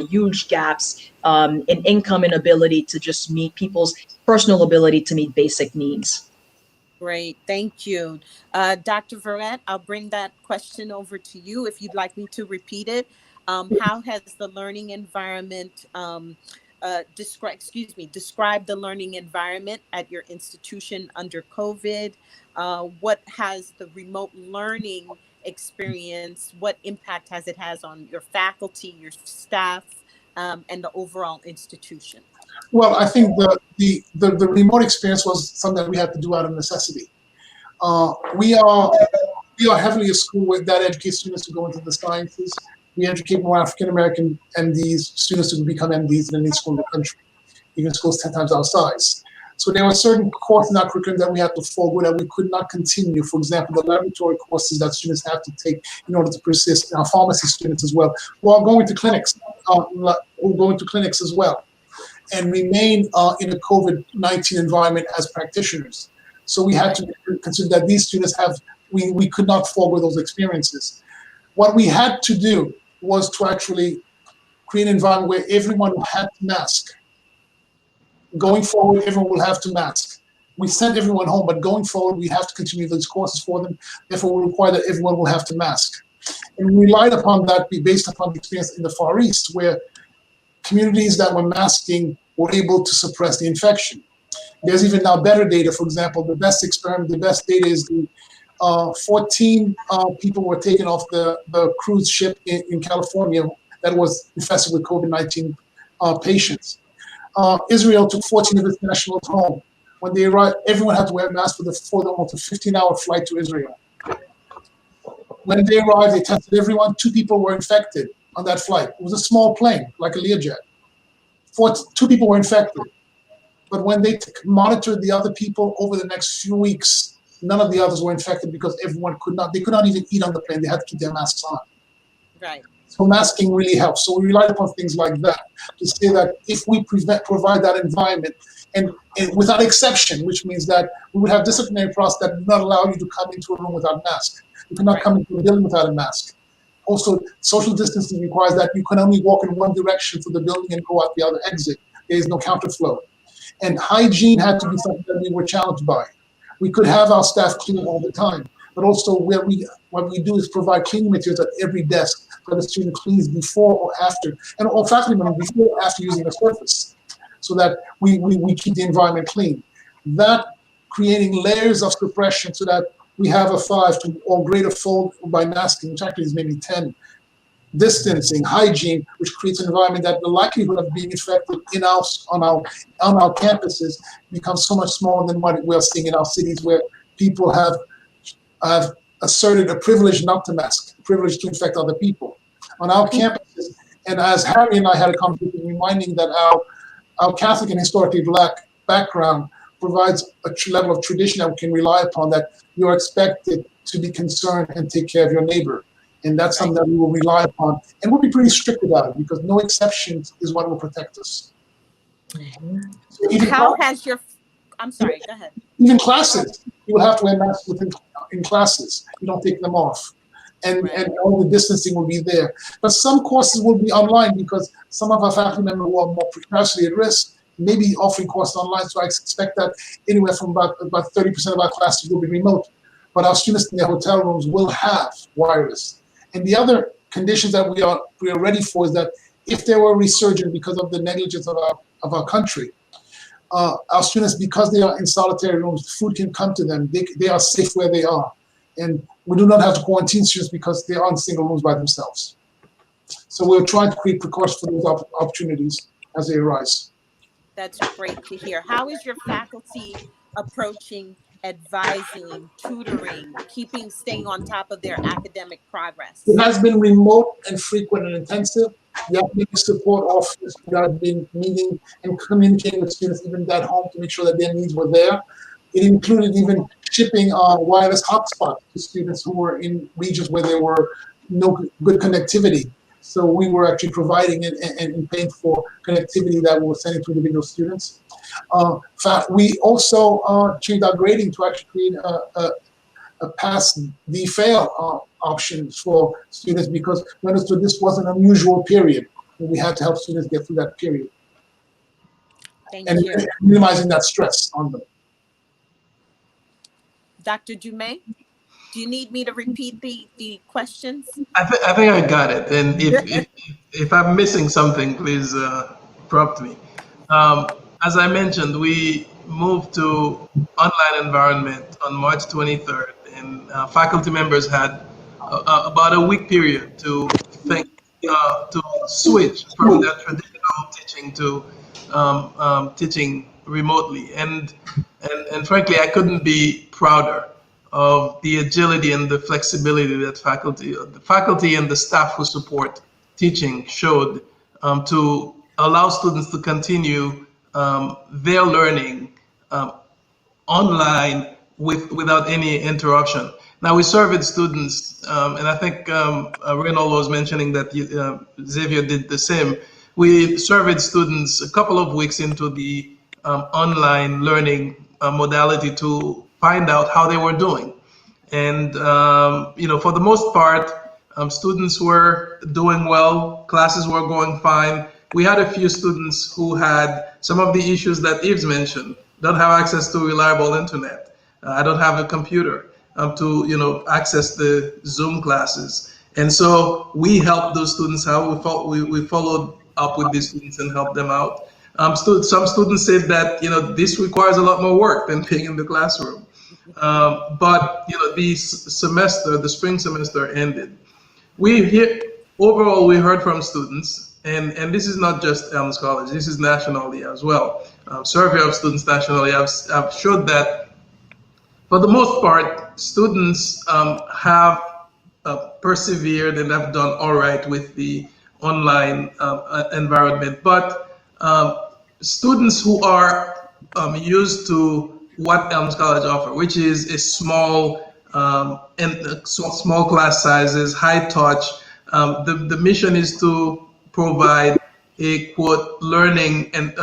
huge gaps in income and ability to just meet people's personal ability to meet basic needs. Great, thank you. Dr. Verret, I'll bring that question over to you if you'd like me to repeat it. How has the learning environment, describe the learning environment at your institution under COVID? What has the remote learning experience, what impact has it had on your faculty, your staff, and the overall institution? Well, I think the remote experience was something that we had to do out of necessity. We are heavily a school that educates students to go into the sciences. We educate more African American MDs, students to become MDs than any school in the country, even schools 10 times our size. So there were certain courses in our curriculum that we had to forego that we could not continue. For example, the laboratory courses that students have to take in order to persist. Our pharmacy students as well, who are going to clinics, as well, and remain in a COVID-19 environment as practitioners. So we had to consider that these students we could not forego those experiences. What we had to do was to actually create an environment where everyone had to mask. Going forward, everyone will have to mask. We sent everyone home, but going forward, we have to continue those courses for them. Therefore, we require that everyone will have to mask. And we relied upon that based upon the experience in the Far East, where communities that were masking were able to suppress the infection. There's even now better data. For example, the best data is the 14 people were taken off the cruise ship in California that was infested with COVID-19 patients. Israel took 14 of its nationals home. When they arrived, everyone had to wear a mask for almost a 15-hour flight to Israel. When they arrived, they tested everyone. 2 people were infected on that flight. It was a small plane, like a Learjet. 2 people were infected. But when they monitored the other people over the next few weeks, none of the others were infected because they could not even eat on the plane. They had to keep their masks on. Right. So masking really helps. So we relied upon things like that to say that if we provide that environment, and without exception, which means that we would have disciplinary process that do not allow you to come into a room without a mask. You cannot come into a building without a mask. Also, social distancing requires that you can only walk in one direction for the building and go out the other exit. There is no counterflow. And hygiene had to be something that we were challenged by. We could have our staff clean all the time, but also what we do is provide cleaning materials at every desk so the student cleans before or after, and all faculty members before or after using a surface, so that we keep the environment clean. That creating layers of suppression so that we have a 5 to or greater fold by masking, which actually is maybe 10. Distancing, hygiene, which creates an environment that the likelihood of being infected on our campuses becomes so much smaller than what we're seeing in our cities, where people have asserted a privilege not to mask, a privilege to infect other people. On our campuses, And as Harry and I had a conversation reminding that our Catholic and historically Black background provides a level of tradition that we can rely upon, that you're expected to be concerned and take care of your neighbor. And that's something that we will rely upon. And we'll be pretty strict about it, because no exceptions is what will protect us. How has your, I'm sorry, go ahead. Even classes, you will have to wear masks in classes. You don't take them off. And all the distancing will be there. But some courses will be online, because some of our faculty members who are more precariously at risk may be offering courses online. So I expect that anywhere from about 30% of our classes will be remote. But our students in their hotel rooms will have wireless. And the other conditions that we are ready for is that if there were a resurgence because of the negligence of our country, our students, because they are in solitary rooms, food can come to them. They are safe where they are. And we do not have to quarantine students because they are in single rooms by themselves. So we're trying to create precautions for those opportunities as they arise. That's great to hear. How is your faculty approaching advising, tutoring, staying on top of their academic progress? It has been remote and frequent and intensive. The academic support office, we have been meeting and communicating with students even at home to make sure that their needs were there. It included even shipping wireless hotspots to students who were in regions where there were no good connectivity. So we were actually providing and paying for connectivity that we were sending to individual students. We also changed our grading to actually create a pass-fail option for students, because we understood this was an unusual period, and we had to help students get through that period. Thank you. Minimizing that stress on them. Dr. Dumay, do you need me to repeat the questions? I think I got it. And if I'm missing something, please prompt me. As I mentioned, we moved to online environment on March 23rd, and faculty members had about a week period to think, to switch from their traditional teaching to teaching remotely. And frankly, I couldn't be prouder of the agility and the flexibility that the faculty and the staff who support teaching showed to allow students to continue their learning online without any interruption. Now, we surveyed students, and I think Reynold was mentioning that Xavier did the same. We surveyed students a couple of weeks into the online learning modality to find out how they were doing. And, for the most part, students were doing well, classes were going fine. We had a few students who had some of the issues that Yves mentioned. Don't have access to reliable internet. I don't have a computer to access the Zoom classes. And so we helped those students out. We followed up with these students and helped them out. Some students said that this requires a lot more work than being in the classroom. But the spring semester ended. Overall, we heard from students, and this is not just Elms College, this is nationally as well. Survey of students nationally have showed that for the most part, students have persevered and have done all right with the online environment. But students who are used to what Elms College offer, which is a small class sizes, high touch. The mission is to provide a quote learning and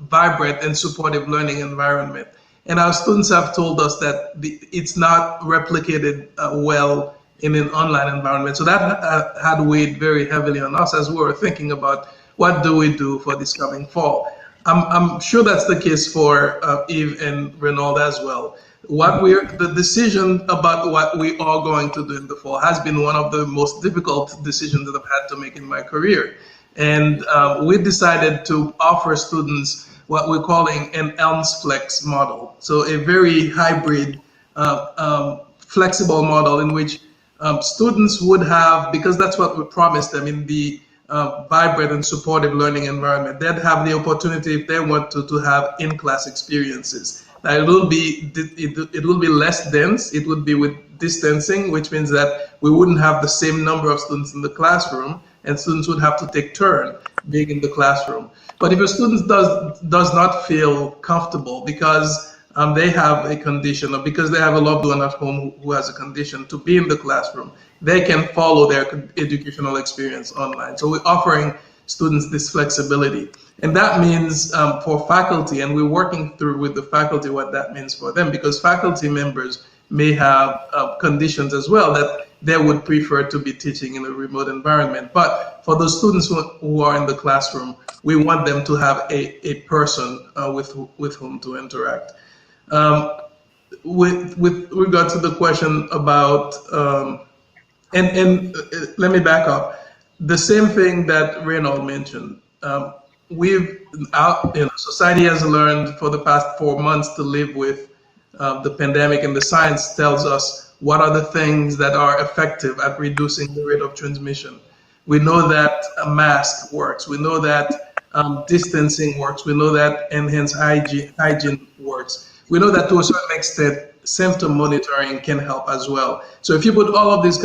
vibrant and supportive learning environment. And our students have told us that it's not replicated well in an online environment. So that had weighed very heavily on us as we were thinking about what do we do for this coming fall. I'm sure that's the case for Yves and Reynold as well. The decision about what we are going to do in the fall has been one of the most difficult decisions that I've had to make in my career. And we decided to offer students what we're calling an Elms Flex model. So a very hybrid, flexible model in which students would have, because that's what we promised them in the vibrant and supportive learning environment, they'd have the opportunity, if they want to have in-class experiences. Now it will be less dense. It would be with distancing, which means that we wouldn't have the same number of students in the classroom, and students would have to take turn being in the classroom. But if a student does not feel comfortable because they have a condition, or because they have a loved one at home who has a condition, to be in the classroom, they can follow their educational experience online. So we're offering students this flexibility. And that means for faculty, and we're working through with the faculty what that means for them, because faculty members may have conditions as well that they would prefer to be teaching in a remote environment. But for the students who are in the classroom, we want them to have a person with whom to interact. With regard to the question about, and let me back up. The same thing that Reynold mentioned. Society has learned for the past 4 months to live with the pandemic, and the science tells us what are the things that are effective at reducing the rate of transmission. We know that a mask works. We know that distancing works. We know that enhanced hygiene works. We know that to a certain extent, symptom monitoring can help as well. So if you put all of these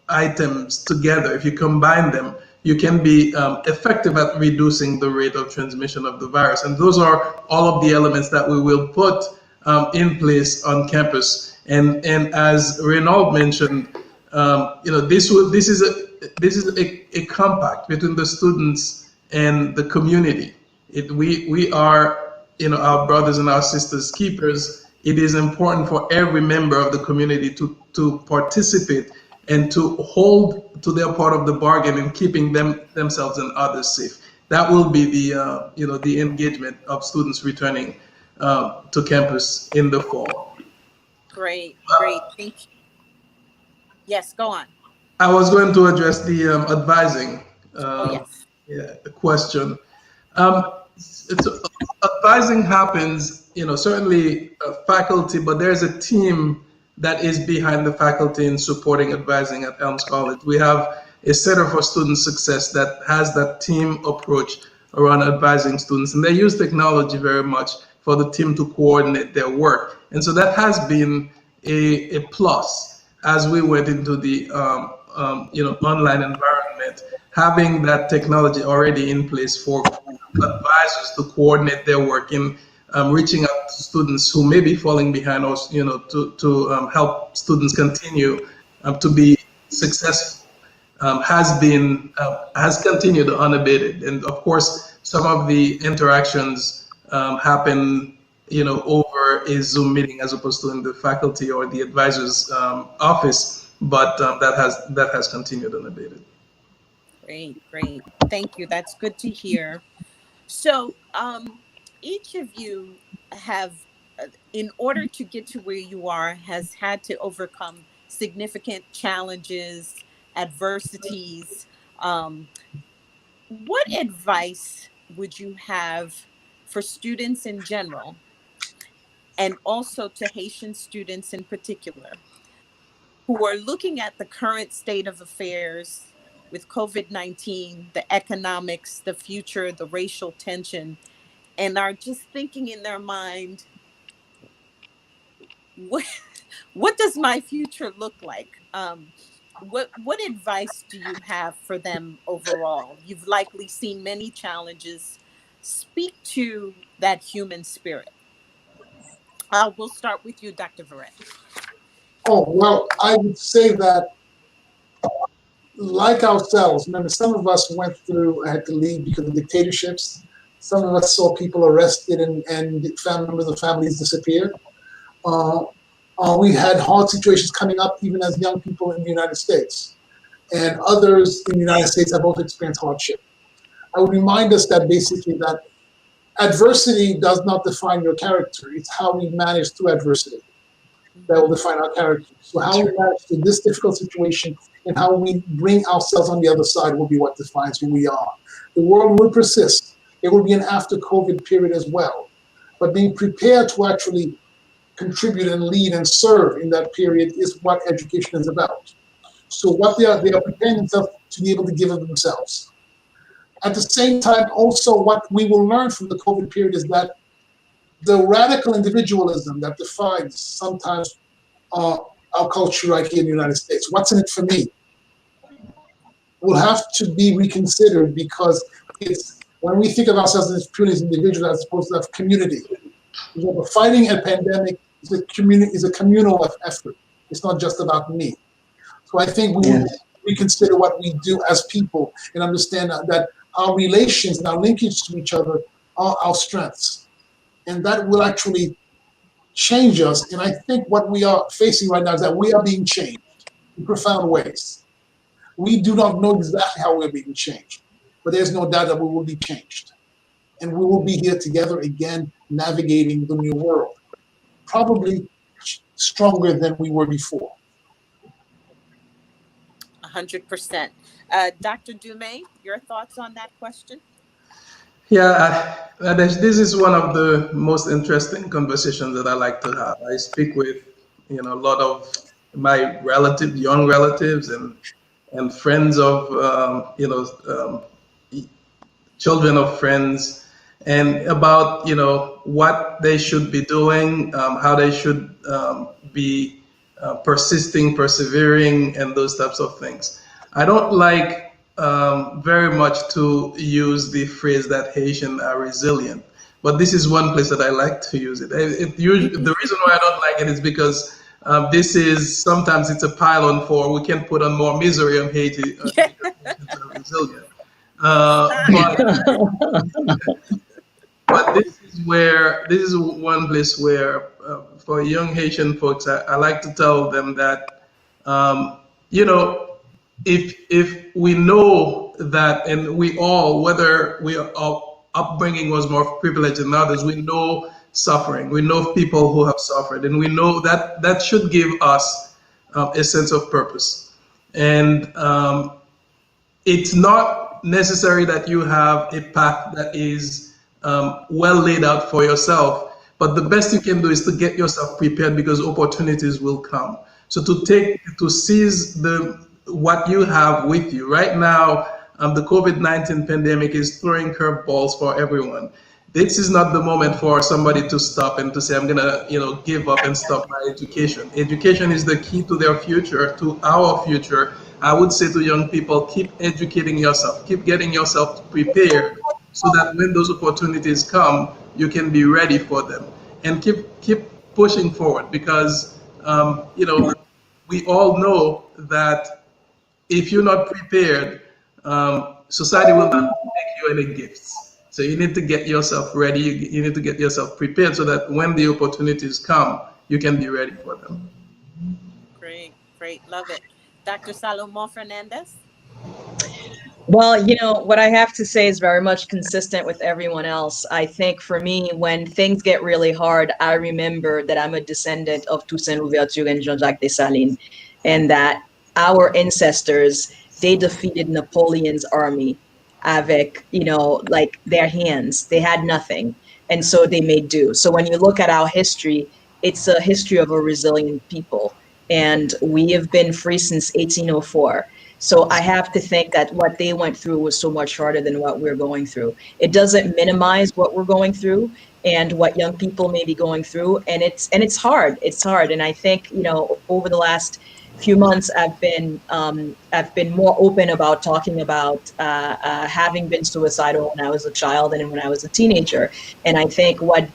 items together, if you combine them, you can be effective at reducing the rate of transmission of the virus. And those are all of the elements that we will put in place on campus. And as Reynold mentioned, this is a compact between the students and the community. We are, our brothers and our sisters keepers. It is important for every member of the community to participate and to hold to their part of the bargain in keeping themselves and others safe. That will be the engagement of students returning to campus in the fall. Great, thank you. Yes, go on. I was going to address the advising question. Advising happens, certainly faculty, but there's a team that is behind the faculty in supporting advising at Elms College. We have a Center for Student Success that has that team approach around advising students, and they use technology very much for the team to coordinate their work. And so that has been a plus as we went into the online environment, having that technology already in place for advisors to coordinate their work in reaching out to students who may be falling behind, or to help students continue to be successful, has continued unabated. And of course, some of the interactions happen over a Zoom meeting as opposed to in the faculty or the advisor's office, but that has continued unabated. Great. Thank you. That's good to hear. So each of you have, in order to get to where you are, has had to overcome significant challenges, adversities. What advice would you have for students in general, and also to Haitian students in particular, who are looking at the current state of affairs with COVID-19, the economics, the future, the racial tension, and are just thinking in their mind, what does my future look like? What advice do you have for them overall? You've likely seen many challenges. Speak to that human spirit. We'll start with you, Dr. Verret. Oh, well, I would say that, like ourselves, remember, some of us had to leave because of dictatorships. Some of us saw people arrested and family members of families disappear. We had hard situations coming up even as young people in the United States. And others in the United States have also experienced hardship. I would remind us that basically that adversity does not define your character. It's how we manage through adversity that will define our character. So how we manage through this difficult situation and how we bring ourselves on the other side will be what defines who we are. The world will persist. There will be an after COVID period as well. But being prepared to actually contribute and lead and serve in that period is what education is about. So what they are preparing themselves to be able to give of themselves. At the same time, also what we will learn from the COVID period is that the radical individualism that defines sometimes our culture right here in the United States. What's in it for me? will have to be reconsidered, because it's when we think of ourselves as purely as individuals as opposed to as community. Fighting a pandemic is a communal effort. It's not just about me. So I think we will reconsider what we do as people and understand that our relations and our linkage to each other are our strengths. And that will actually change us. And I think what we are facing right now is that we are being changed in profound ways. We do not know exactly how we're being changed, but there's no doubt that we will be changed. And we will be here together again, navigating the new world, probably stronger than we were before. 100%. Dr. Dumay, your thoughts on that question? Yeah, this is one of the most interesting conversations that I like to have. I speak with, a lot of my young relatives, and friends of, children of friends, and about, what they should be doing, how they should be persevering, and those types of things. I don't like very much to use the phrase that Haitians are resilient, but this is one place that I like to use it. The reason why I don't like it is because sometimes it's a pile-on for, we can put on more misery on Haiti. Haitians are resilient. But this is one place where, for young Haitian folks, I like to tell them that, if we know that, and we all, whether our upbringing was more privileged than others, we know suffering, we know people who have suffered, and we know that should give us a sense of purpose. And it's not necessary that you have a path that is well laid out for yourself, but the best you can do is to get yourself prepared, because opportunities will come. So to seize what you have with you. Right now, the COVID-19 pandemic is throwing curveballs for everyone. This is not the moment for somebody to stop and to say, I'm gonna, give up and stop my education. Education is the key to their future, to our future. I would say to young people, keep educating yourself, keep getting yourself prepared, so that when those opportunities come, you can be ready for them, and keep pushing forward, because we all know that if you're not prepared, society will not make you any gifts. So you need to get yourself ready. You need to get yourself prepared, so that when the opportunities come, you can be ready for them. Great, love it. Dr. Salomon-Fernandez? Well, what I have to say is very much consistent with everyone else. I think for me, when things get really hard, I remember that I'm a descendant of Toussaint Louverture and Jean-Jacques Dessalines, and that our ancestors, they defeated Napoleon's army avec, like their hands. They had nothing. And so they made do. So when you look at our history, it's a history of a resilient people. And we have been free since 1804. So I have to think that what they went through was so much harder than what we're going through. It doesn't minimize what we're going through and what young people may be going through. And it's hard. It's hard. And I think, over the last few months, I've been more open about talking about having been suicidal when I was a child and when I was a teenager. And I think what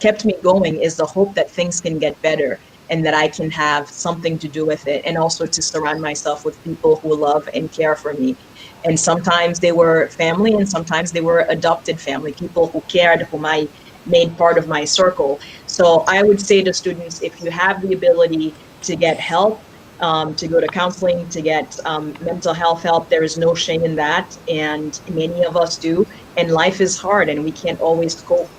kept me going is the hope that things can get better, and that I can have something to do with it, and also to surround myself with people who love and care for me. And sometimes they were family, and sometimes they were adopted family, people who cared, whom I made part of my circle. So I would say to students, if you have the ability to get help, to go to counseling, to get mental health help, there is no shame in that. And many of us do. And life is hard, and we can't always cope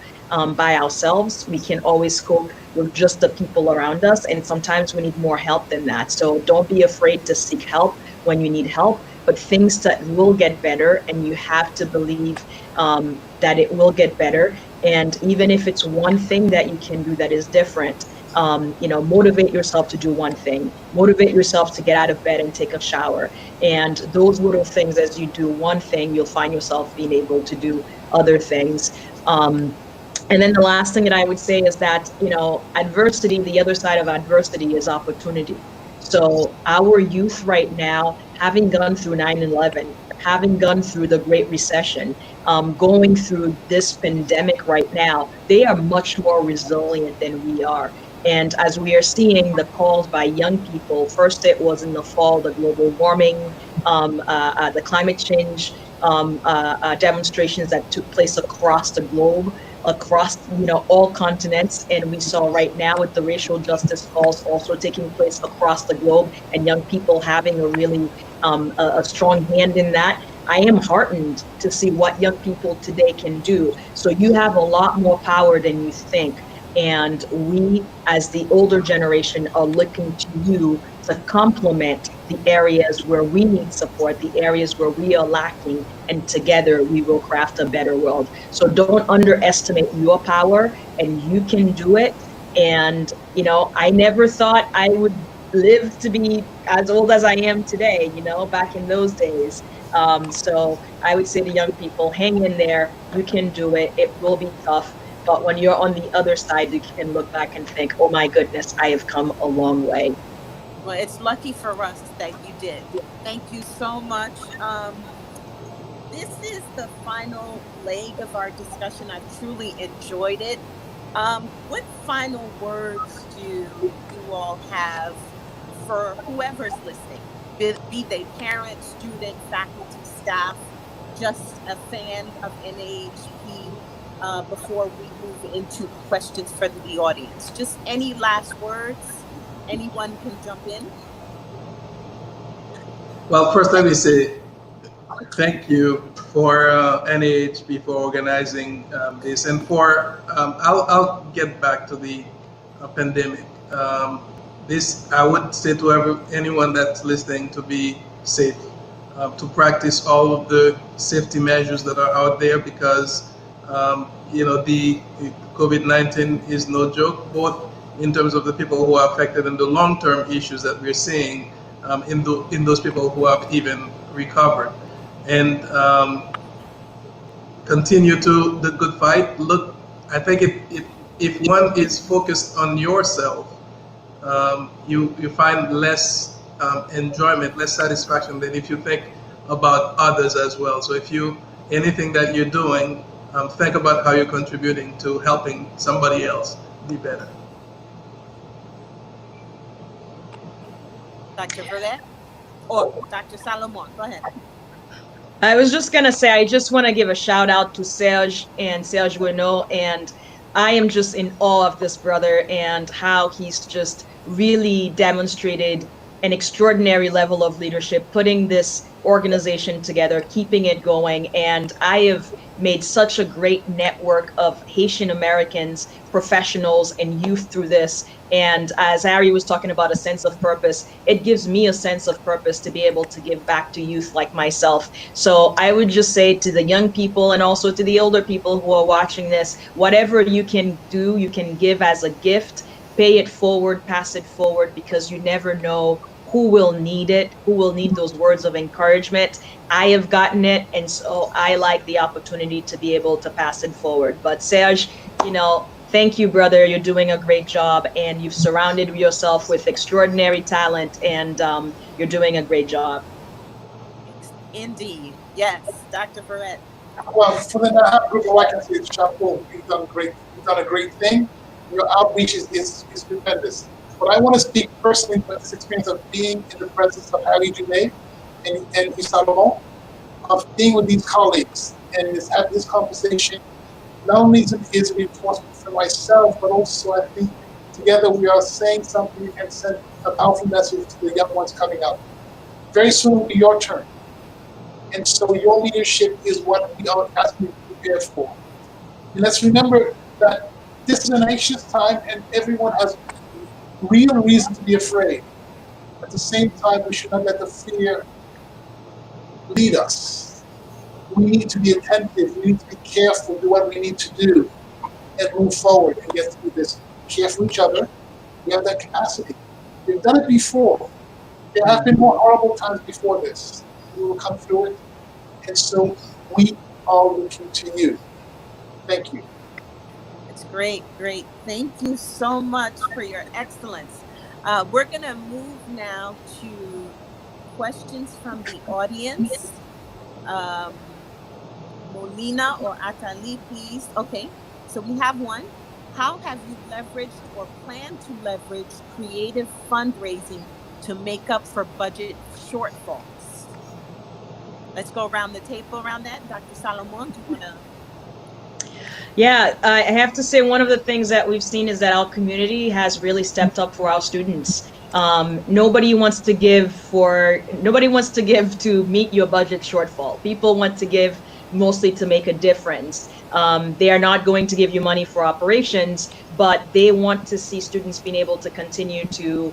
by ourselves. We can always cope with just the people around us, and sometimes we need more help than that. So don't be afraid to seek help when you need help, but things that will get better, and you have to believe that it will get better. And even if it's one thing that you can do that is different, motivate yourself to do one thing, motivate yourself to get out of bed and take a shower. And those little things, as you do one thing, you'll find yourself being able to do other things. And then the last thing that I would say is that, adversity, the other side of adversity is opportunity. So our youth right now, having gone through 9/11, having gone through the Great Recession, going through this pandemic right now, they are much more resilient than we are. And as we are seeing the calls by young people, first it was in the fall, the global warming, the climate change demonstrations that took place across the globe, across all continents, and we saw right now with the racial justice calls also taking place across the globe, and young people having a really a strong hand in that. I am heartened to see what young people today can do. So you have a lot more power than you think. And we, as the older generation, are looking to you to complement the areas where we need support, the areas where we are lacking, and together we will craft a better world. So don't underestimate your power, and you can do it. And, I never thought I would live to be as old as I am today, back in those days. So I would say to young people, hang in there, you can do it. It will be tough. But when you're on the other side, you can look back and think, oh my goodness, I have come a long way. Well, it's lucky for us that you did. Thank you so much. This is the final leg of our discussion. I've truly enjoyed it. What final words do you all have for whoever's listening, be they parents, student, faculty, staff, just a fan of NAAHP, before we move into questions for the audience? Just any last words? Anyone can jump in. Well, first let me say thank you for NAAHP for organizing this, and for I'll get back to the pandemic. This, I would say to anyone that's listening, to be safe, to practice all of the safety measures that are out there, because the COVID-19 is no joke, both in terms of the people who are affected and the long-term issues that we're seeing in those people who have even recovered. And continue to the good fight. Look, I think if one is focused on yourself, you find less enjoyment, less satisfaction than if you think about others as well. So if anything that you're doing, think about how you're contributing to helping somebody else be better. Dr. Verret or Dr. Salomon, go ahead. I was just going to say, I just want to give a shout out to Serge and Serge Reynold, and I am just in awe of this brother and how he's just really demonstrated an extraordinary level of leadership, putting this organization together, keeping it going. And I have made such a great network of Haitian Americans, professionals, and youth through this. And as Harry was talking about a sense of purpose, it gives me a sense of purpose to be able to give back to youth like myself. So I would just say to the young people and also to the older people who are watching this, whatever you can do, you can give as a gift, pay it forward, pass it forward, because you never know who will need it, who will need those words of encouragement. I have gotten it, and so I like the opportunity to be able to pass it forward. But Serge, thank you, brother. You're doing a great job, and you've surrounded yourself with extraordinary talent, and you're doing a great job. Indeed. Yes. Dr. Verret. Well, for the NAAHP group, all I can say is chapeau. You've done great. You've done a great thing. Your outreach is tremendous. But I want to speak personally about this experience of being in the presence of Harry Dumay and Yves Salomon, of being with these colleagues and having this conversation. Not only is it reinforcement for myself, but also I think together we are saying something and send a powerful message to the young ones coming up. Very soon will be your turn. And so your leadership is what we are asking you to prepare for. And let's remember that this is an anxious time and everyone has real reason to be afraid. At the same time, we should not let the fear lead us. We need to be attentive, we need to be careful, do what we need to do, and move forward and get through this. Care for each other. We have that capacity. We've done it before. There have been more horrible times before this. We will come through it. And so we are looking to you. Thank you. It's great, great. Thank you so much for your excellence. We're going to move now to questions from the audience. Molina or Atali, please. Okay, so we have one. How have you leveraged or plan to leverage creative fundraising to make up for budget shortfalls? Let's go around the table around that. Dr. Salomon, do you want to? Yeah, I have to say one of the things that we've seen is that our community has really stepped up for our students. Nobody wants to give to meet your budget shortfall. People want to give mostly to make a difference. They are not going to give you money for operations, but they want to see students being able to continue to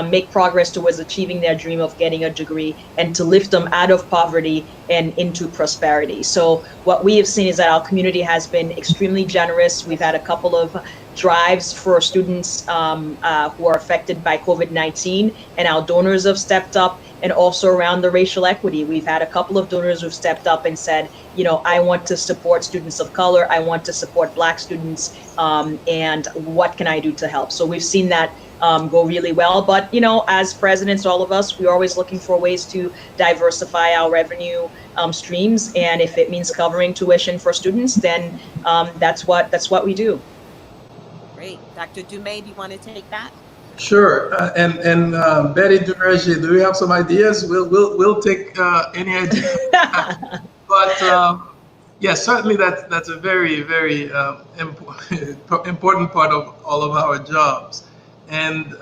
make progress towards achieving their dream of getting a degree and to lift them out of poverty and into prosperity. So what we have seen is that our community has been extremely generous. We've had a couple of drives for students who are affected by COVID-19, and our donors have stepped up. And also around the racial equity, we've had a couple of donors who've stepped up and said, you know, I want to support students of color, I want to support Black students, and what can I do to help? So we've seen that go really well. But, you know, as presidents, all of us, we're always looking for ways to diversify our revenue streams. And if it means covering tuition for students, then that's what we do. Great. Dr. Dumay, do you want to take that? Sure, and Betty Duverger, do you have some ideas? We'll take any idea. But yeah, certainly that's a very important part of all of our jobs. And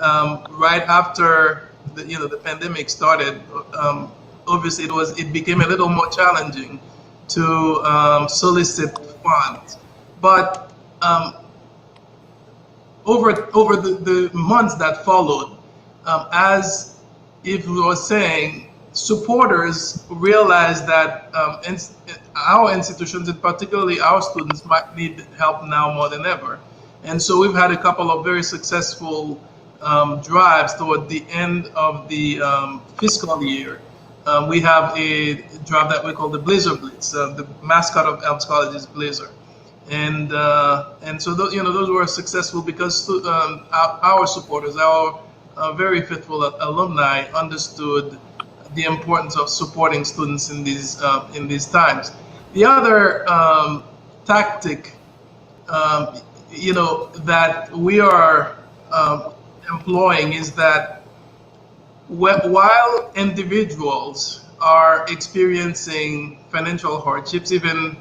right after the pandemic started, obviously it became a little more challenging to solicit funds, but over the months that followed, as Yves was saying, supporters realized that our institutions, and particularly our students, might need help now more than ever. And so we've had a couple of very successful drives toward the end of the fiscal year. We have a drive that we call the Blazer Blitz. The mascot of Elms College is Blazer. And so those were successful because our supporters, our very faithful alumni, understood the importance of supporting students in these times. The other tactic, that we are employing is that while individuals are experiencing financial hardships, even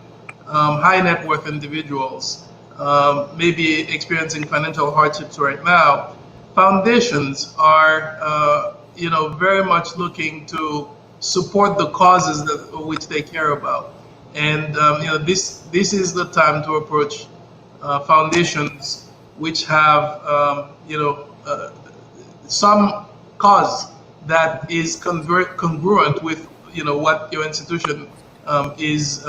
high net worth individuals may be experiencing financial hardships right now, foundations are very much looking to support the causes which they care about. And this is the time to approach foundations which have some cause that is congruent with what your institution is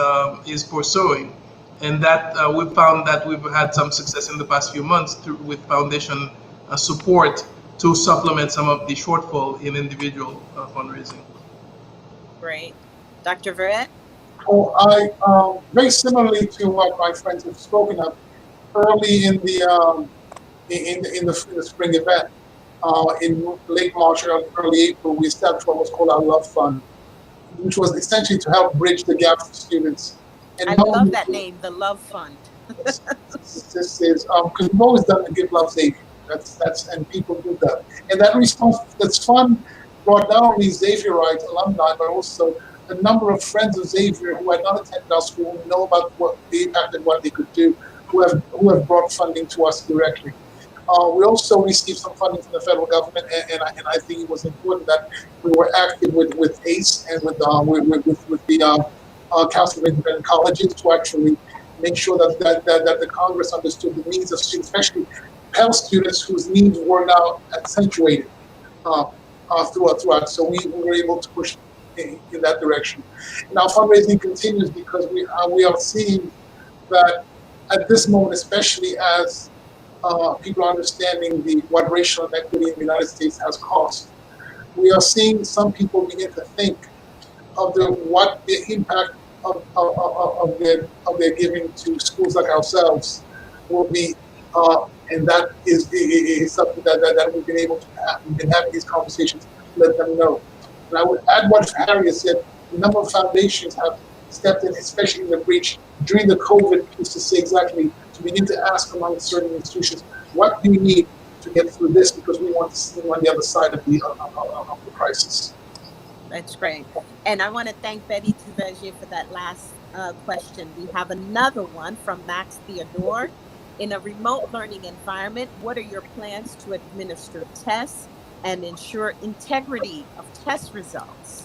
pursuing, and that we've found that we've had some success in the past few months with foundation support to supplement some of the shortfall in individual fundraising. Great. Dr. Verret? Well, I very similarly to what my friends have spoken of, early in the spring event, in late March or early April, we established what was called our Love Fund, which was essentially to help bridge the gap for students. And I love that name, the Love Fund. This is because we've always done the Give Love Xavier. That's and people do that. And that response, this fund brought not only Xavierite alumni, but also a number of friends of Xavier who had not attended our school, who know about what the impact and what they could do, who have brought funding to us directly. We also received some funding from the federal government, and I think it was important that we were active with ACE and with the Council of Independent Colleges to actually make sure that the Congress understood the needs of students, especially Pell students whose needs were now accentuated throughout. So we were able to push in that direction. Now fundraising continues because we are seeing that at this moment, especially as people are understanding what racial inequity in the United States has cost, we are seeing some people begin to think of what the impact of their giving to schools like ourselves will be And that is something that we've been able to have. We've been having these conversations to let them know. And I would add what Harry has said. A number of foundations have stepped in, especially in the breach during the COVID piece, to say exactly, to begin to ask among certain institutions, what do you need to get through this, because we want to see on the other side of the crisis. That's great. And I want to thank Betty Duverger for that last question. We have another one from Max Theodore. In a remote learning environment, what are your plans to administer tests and ensure integrity of test results?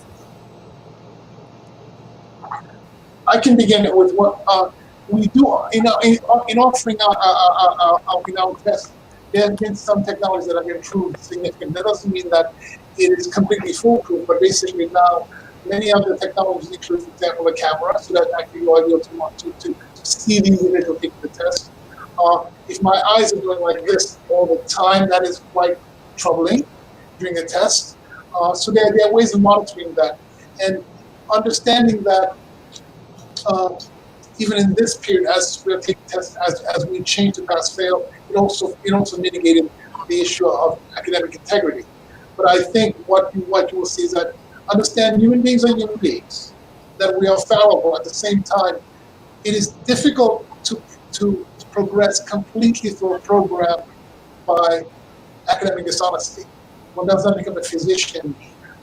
I can begin with what we do in offering our tests. There have been some technologies that have improved significantly. That doesn't mean that it is completely foolproof, but basically now many of the technologies include, for example, a camera, so that actually you are able to see the individual taking the test. If my eyes are doing like this all the time, that is quite troubling during the test. So there are ways of monitoring that, and understanding that even in this period, as we're taking tests, as we change to pass-fail, it also mitigated the issue of academic integrity. But I think what you will see is that understand human beings are human beings, that we are fallible. At the same time, it is difficult to progress completely through a program by academic dishonesty. One does not become a physician,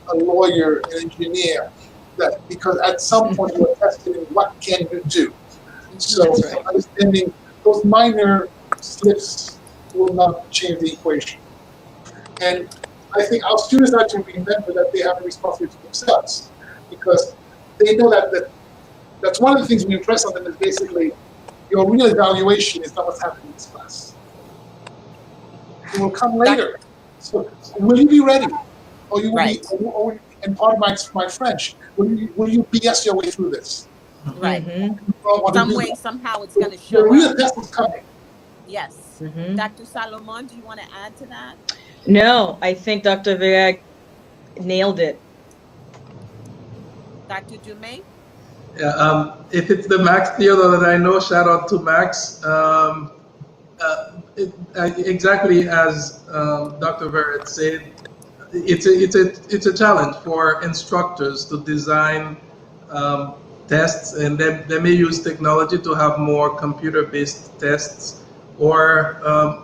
a lawyer, an engineer, because at some point you are tested in what can you do. So understanding those minor slips will not change the equation. And I think our students have to remember that they have a responsibility to themselves, because they know that's one of the things we impress on them is basically your real evaluation is not what's happening in this class. It will come later. So will you be ready? Or you will be, and pardon my French, will you BS your way through this? Right. Mm-hmm. Some way, somehow it's going to show the real up. test is coming. Yes. Mm-hmm. Dr. Salomon, do you want to add to that? No, I think Dr. Verret nailed it. Dr. Dumay? Yeah, if it's the Max Theodore that I know, shout out to Max. Exactly as Dr. Verret said, it's a challenge for instructors to design tests, and they may use technology to have more computer-based tests, or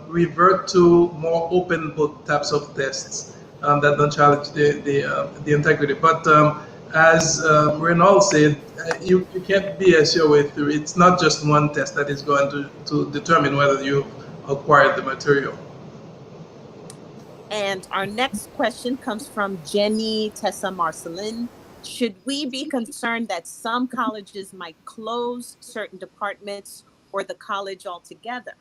revert to more open book types of tests that don't challenge the integrity. But as Reynold said, you can't BS your way through. It's not just one test that is going to determine whether you acquired the material. And our next question comes from Jenny Tessa Marcelin. Should we be concerned that some colleges might close certain departments or the college altogether?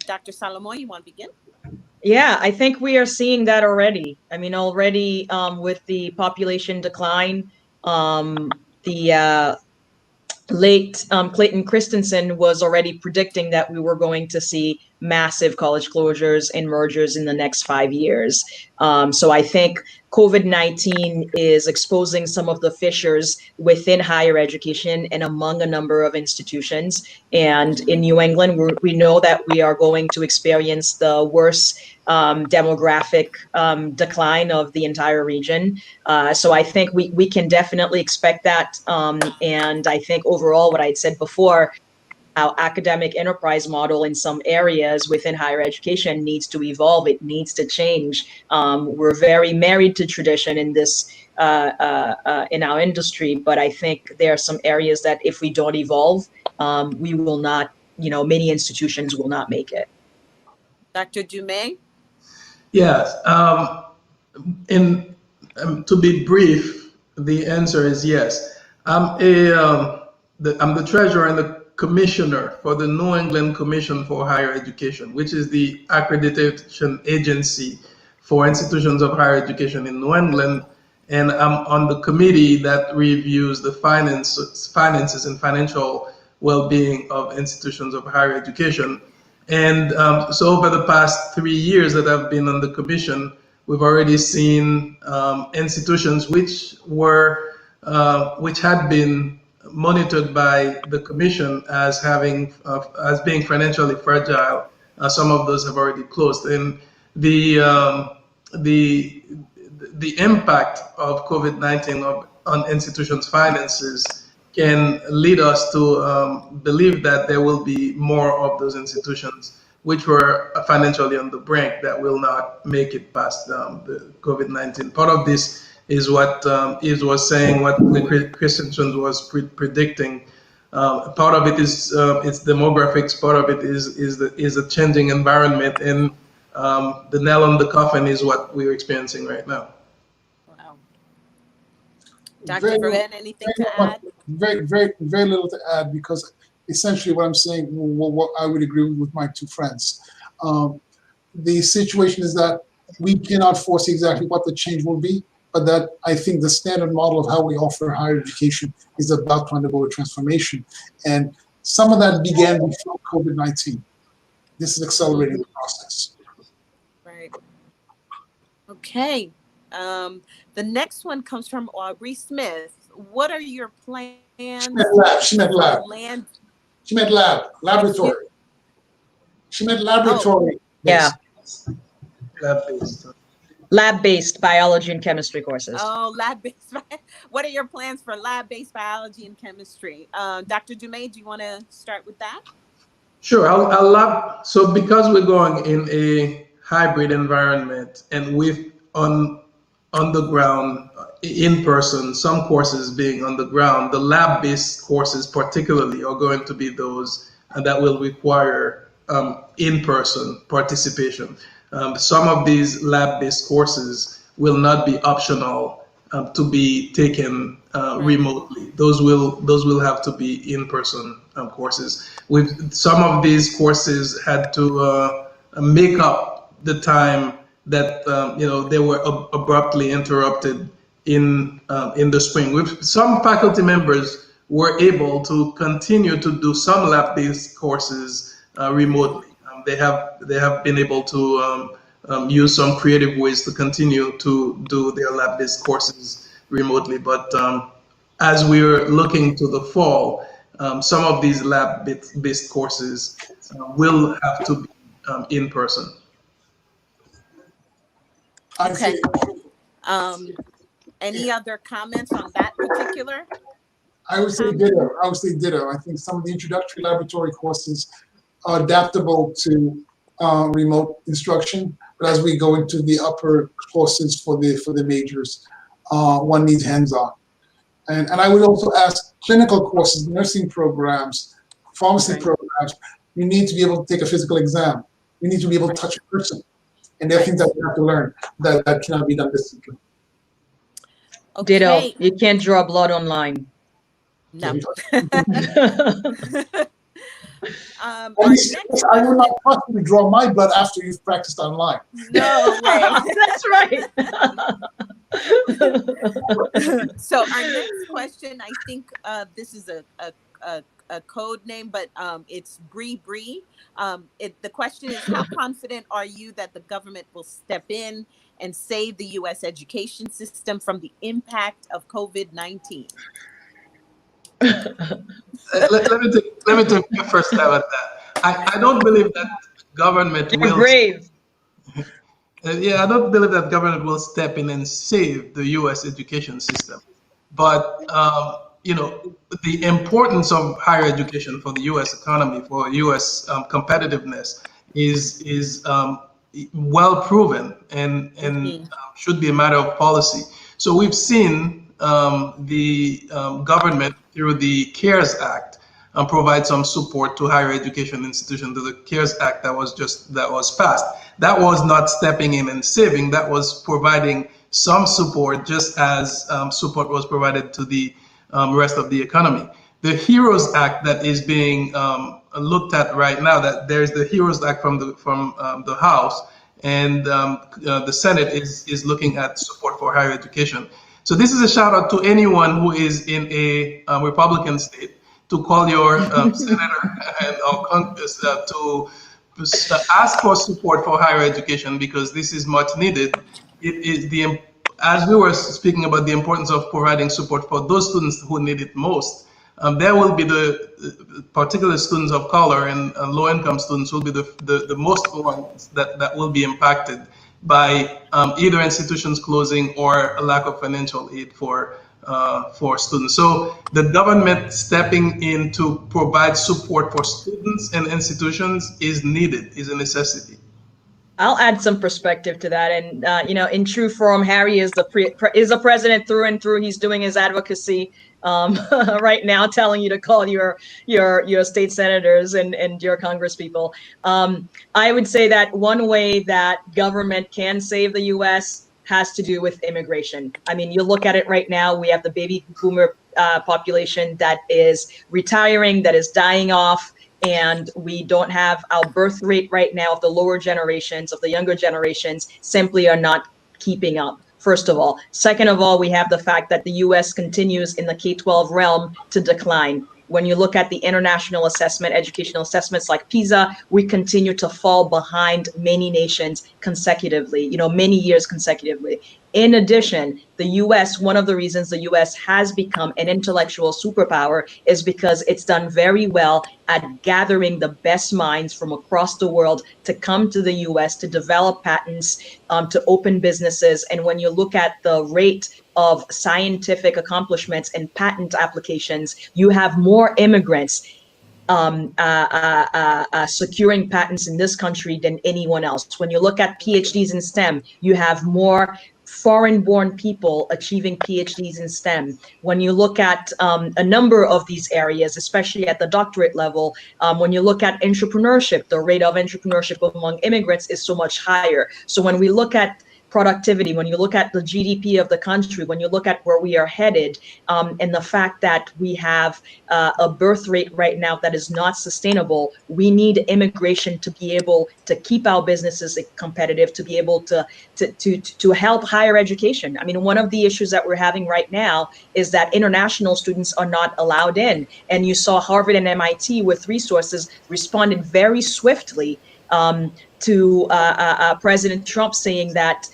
Dr. Salomon, you want to begin? Yeah, I think we are seeing that already. I mean, already with the population decline, the late Clayton Christensen was already predicting that we were going to see massive college closures and mergers in the next 5 years. So I think COVID-19 is exposing some of the fissures within higher education and among a number of institutions. And in New England, we know that we are going to experience the worst demographic decline of the entire region. So I think we can definitely expect that. And I think overall, what I'd said before, our academic enterprise model in some areas within higher education needs to evolve. It needs to change. We're very married to tradition in this in our industry, but I think there are some areas that if we don't evolve, we will not, many institutions will not make it. Dr. Dumay? Yes. To be brief, the answer is yes. I'm the treasurer and the commissioner for the New England Commission for Higher Education, which is the accreditation agency for institutions of higher education in New England. And I'm on the committee that reviews the finances and financial well-being of institutions of higher education. And so over the past 3 years that I've been on the commission, we've already seen institutions which had been monitored by the commission as being financially fragile Some of those have already closed, and the the impact of COVID-19 on institutions' finances can lead us to believe that there will be more of those institutions which were financially on the brink that will not make it past the COVID-19. Part of this is what Yves was saying, what Christensen was predicting. Part of it is it's demographics. Part of it is a changing environment, and the nail on the coffin is what we're experiencing right now. Wow. Dr. Verret, anything to add? Very little to add, because essentially what I'm saying, what I would agree with my two friends. The situation is that we cannot foresee exactly what the change will be, but that I think the standard model of how we offer higher education is about to undergo a transformation. And some of that began before COVID-19. This is accelerating the process. Right. Okay. The next one comes from Aubrey Smith. What are your plans? She meant lab. She meant laboratory. She meant laboratory. Yeah. Lab-based. Lab-based biology and chemistry courses. Oh, lab-based. What are your plans for lab-based biology and chemistry? Dr. Dumay, do you want to start with that? Sure. So because we're going in a hybrid environment and with on the ground, in person, some courses being on the ground, the lab-based courses particularly are going to be those that will require in-person participation. Some of these lab-based courses will not be optional to be taken remotely. Those will have to be in-person courses. With some of these courses had to make up the time that they were abruptly interrupted in the spring. With some faculty members were able to continue to do some lab-based courses remotely. They have been able to use some creative ways to continue to do their lab-based courses remotely. But as we're looking to the fall, some of these lab-based courses will have to be in person. Okay. Any other comments on that particular? I would say ditto. I think some of the introductory laboratory courses are adaptable to remote instruction, but as we go into the upper courses for the majors, one needs hands-on. And I would also ask clinical courses, nursing programs, pharmacy programs, you need to be able to take a physical exam. You need to be able to touch a person. And there are things that we have to learn that cannot be done distantly. Okay. Ditto. You can't draw blood online. No. I will not possibly draw my blood after you've practiced online. No way. That's right. So our next question, I think this is a code name, but it's Bree. The question is, how confident are you that the government will step in and save the U.S. education system from the impact of COVID-19? Let me take the first stab at that. I don't believe that government will. Brave. I don't believe that government will step in and save the U.S. education system. But the importance of higher education for the U.S. economy, for U.S. competitiveness, is well proven and should be a matter of policy. So we've seen the government through the CARES Act provide some support to higher education institutions. The CARES Act that was passed. That was not stepping in and saving. That was providing some support, just as support was provided to the rest of the economy. The HEROES Act that is being looked at right now, that there's the HEROES Act from the House, and the Senate is looking at support for higher education. So this is a shout out to anyone who is in a Republican state to call your senator and or Congress to ask for support for higher education, because this is much needed. It is as we were speaking about the importance of providing support for those students who need it most. there will be the particular students of color and low-income students will be the most ones that will be impacted by either institutions closing or a lack of financial aid for students. So the government stepping in to provide support for students and institutions is needed, is a necessity. I'll add some perspective to that, and in true form, Harry is the president through and through. He's doing his advocacy right now, telling you to call your state senators and your congresspeople. I would say that one way that government can save the U.S. has to do with immigration. I mean, you look at it right now. We have the baby boomer population that is retiring, that is dying off. And we don't have our birth rate right now of the lower generations, of the younger generations, simply are not keeping up, first of all. Second of all, we have the fact that the US continues in the K-12 realm to decline. When you look at the international assessment, educational assessments like PISA, we continue to fall behind many nations consecutively, many years consecutively. In addition, the US, one of the reasons the US has become an intellectual superpower is because it's done very well at gathering the best minds from across the world to come to the US to develop patents, to open businesses. And when you look at the rate of scientific accomplishments and patent applications, you have more immigrants securing patents in this country than anyone else. When you look at PhDs in STEM, you have more foreign-born people achieving PhDs in STEM. When you look at a number of these areas, especially at the doctorate level, when you look at entrepreneurship, the rate of entrepreneurship among immigrants is so much higher. So when we look at productivity, when you look at the GDP of the country, when you look at where we are headed, and the fact that we have a birth rate right now that is not sustainable, we need immigration to be able to keep our businesses competitive, to be able to help higher education. I mean, one of the issues that we're having right now is that international students are not allowed in. And you saw Harvard and MIT with resources responded very swiftly to President Trump saying that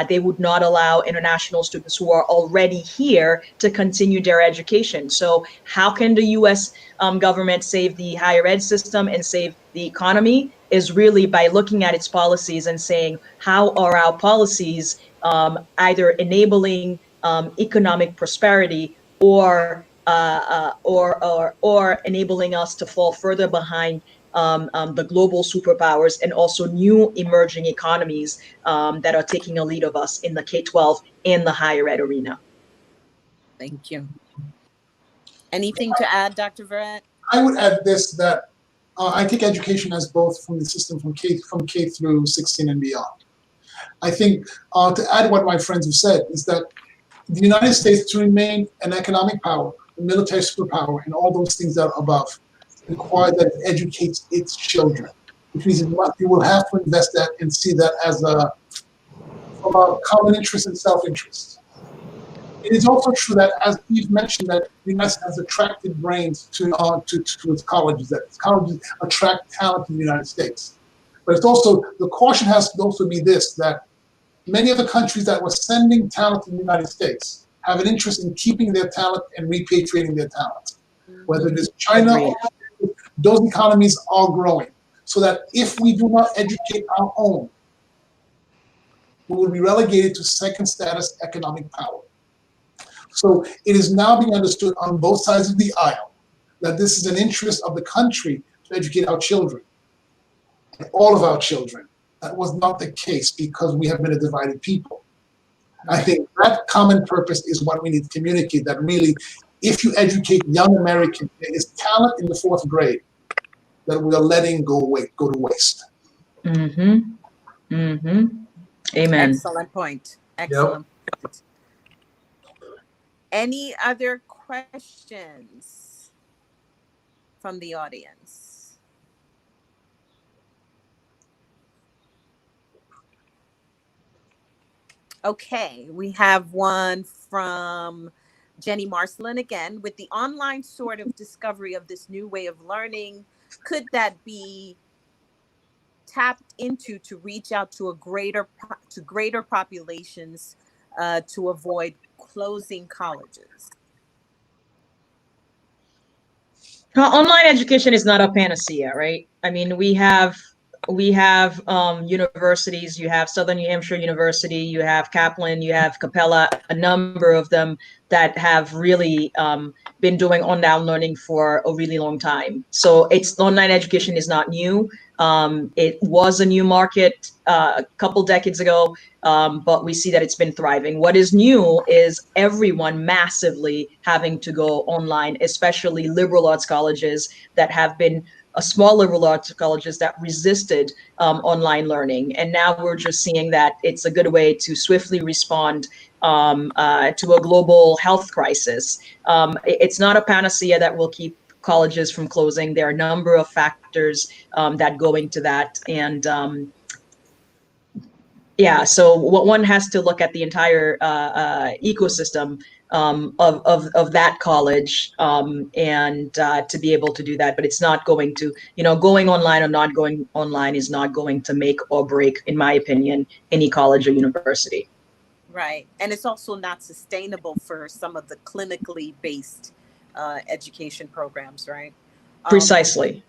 they would not allow international students who are already here to continue their education. So how can the U.S. Government save the higher ed system and save the economy is really by looking at its policies and saying, how are our policies either enabling economic prosperity or enabling us to fall further behind the global superpowers and also new emerging economies that are taking a lead of us in the K-12 and the higher ed arena. Thank you. Anything to add, Dr. Verret? I would add this, that I take education as both from the system from K through 16 and beyond. I think to add what my friends have said is that the United States, to remain an economic power, a military superpower, and all those things that are above, require that it educates its children, which means you will have to invest that and see that as from a common interest and self-interest. It is also true that, as Yves mentioned, that the United States has attracted brains to its colleges, that its colleges attract talent in the United States. But it's also, the caution has to also be this, that many of the countries that were sending talent to the United States have an interest in keeping their talent and repatriating their talent. Whether it is China or those economies are growing, so that if we do not educate our own, we will be relegated to second status economic power. So it is now being understood on both sides of the aisle that this is an interest of the country to educate our children, and all of our children. That was not the case because we have been a divided people. I think that common purpose is what we need to communicate, that really, if you educate young Americans, there is talent in the fourth grade that we are letting go to waste. Mm-hmm. Mm-hmm. Amen. Excellent point. Excellent point. Any other questions from the audience? Okay, we have one from Jenny Marcelin again. With the online sort of discovery of this new way of learning, could that be tapped into to reach out to greater populations to avoid closing colleges? Online education is not a panacea, right? I mean, we have universities. You have Southern New Hampshire University, you have Kaplan, you have Capella, a number of them that have really been doing online learning for a really long time. So it's online education is not new. It was a new market a couple decades ago, but we see that it's been thriving. What is new is everyone massively having to go online, especially liberal arts colleges that have been small liberal arts colleges that resisted online learning. And now we're just seeing that it's a good way to swiftly respond to a global health crisis. It's not a panacea that will keep colleges from closing. There are a number of factors that go into that. And yeah, so what one has to look at the entire ecosystem of that college and to be able to do that. But it's not going to, going online or not going online is not going to make or break, in my opinion, any college or university. Right. And it's also not sustainable for some of the clinically based education programs, right? Precisely.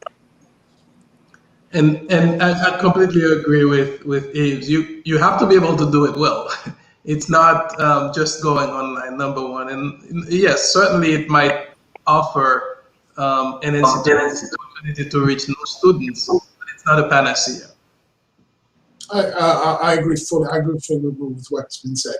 And I completely agree with Yves. You have to be able to do it well. It's not just going online, number one. And yes, certainly it might offer an opportunity to reach new students, but it's not a panacea. I agree fully. I agree fully with what's been said.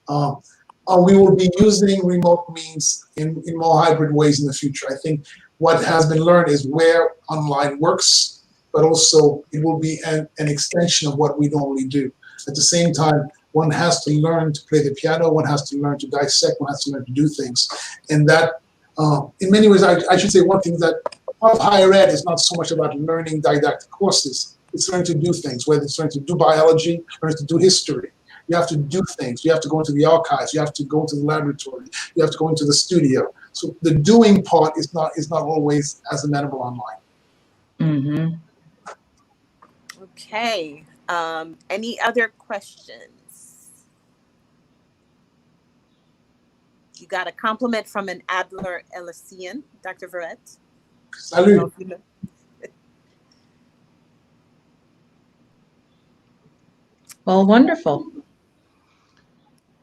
We will be using remote means in more hybrid ways in the future. I think what has been learned is where online works, but also it will be an extension of what we normally do. At the same time, one has to learn to play the piano, one has to learn to dissect, one has to learn to do things. And that, in many ways, I should say one thing that part of higher ed is not so much about learning didactic courses. It's learning to do things, whether it's learning to do biology, learning to do history. You have to do things. You have to go into the archives. You have to go into the laboratory. You have to go into the studio. So the doing part is not always as amenable online. Mm-hmm. Okay. Any other questions? You got a compliment from an Adler Elysian, Dr. Verret. Salut. Well, wonderful.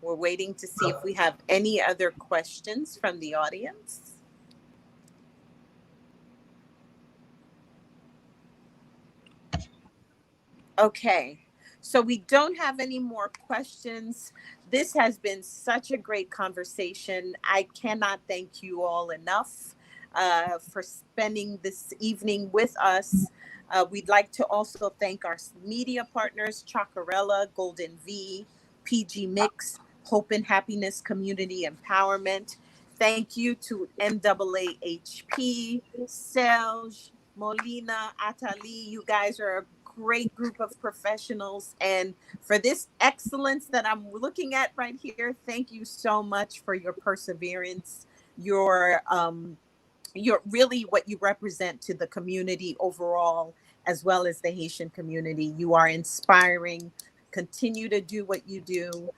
We're waiting to see if we have any other questions from the audience. Okay, so we don't have any more questions. This has been such a great conversation. I cannot thank you all enough for spending this evening with us. We'd like to also thank our media partners, Chacarella, Golden V, PG Mix, Hope and Happiness Community Empowerment. Thank you to NAAHP, Serge, Molina, Atali. You guys are a great group of professionals. And for this excellence that I'm looking at right here, thank you so much for your perseverance, your really what you represent to the community overall, as well as the Haitian community. You are inspiring. Continue to do what you do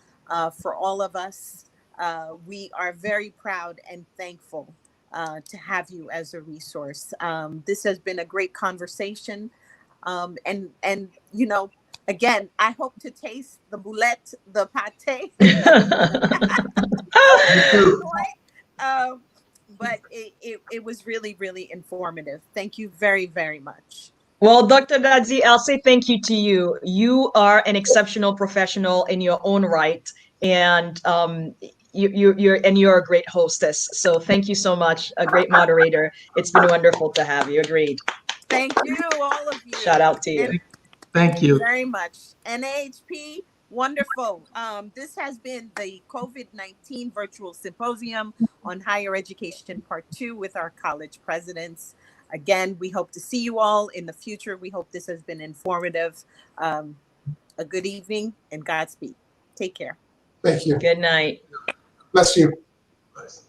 for all of us. We are very proud and thankful to have you as a resource. This has been a great conversation. And again, I hope to taste the boulette, the pate. But it was really, really informative. Thank you very, very much. Well, Dr. Dady, I'll say thank you to you. You are an exceptional professional in your own right, and you're a great hostess. So thank you so much, a great moderator. It's been wonderful to have you. Agreed. Thank you, all of you. Shout out to you. Thank you very much. NAAHP, wonderful. This has been the COVID-19 virtual symposium on higher education part 2 with our college presidents. Again, we hope to see you all in the future. We hope this has been informative. A good evening and Godspeed. Take care. Thank you. Good night. Bless you. Nice.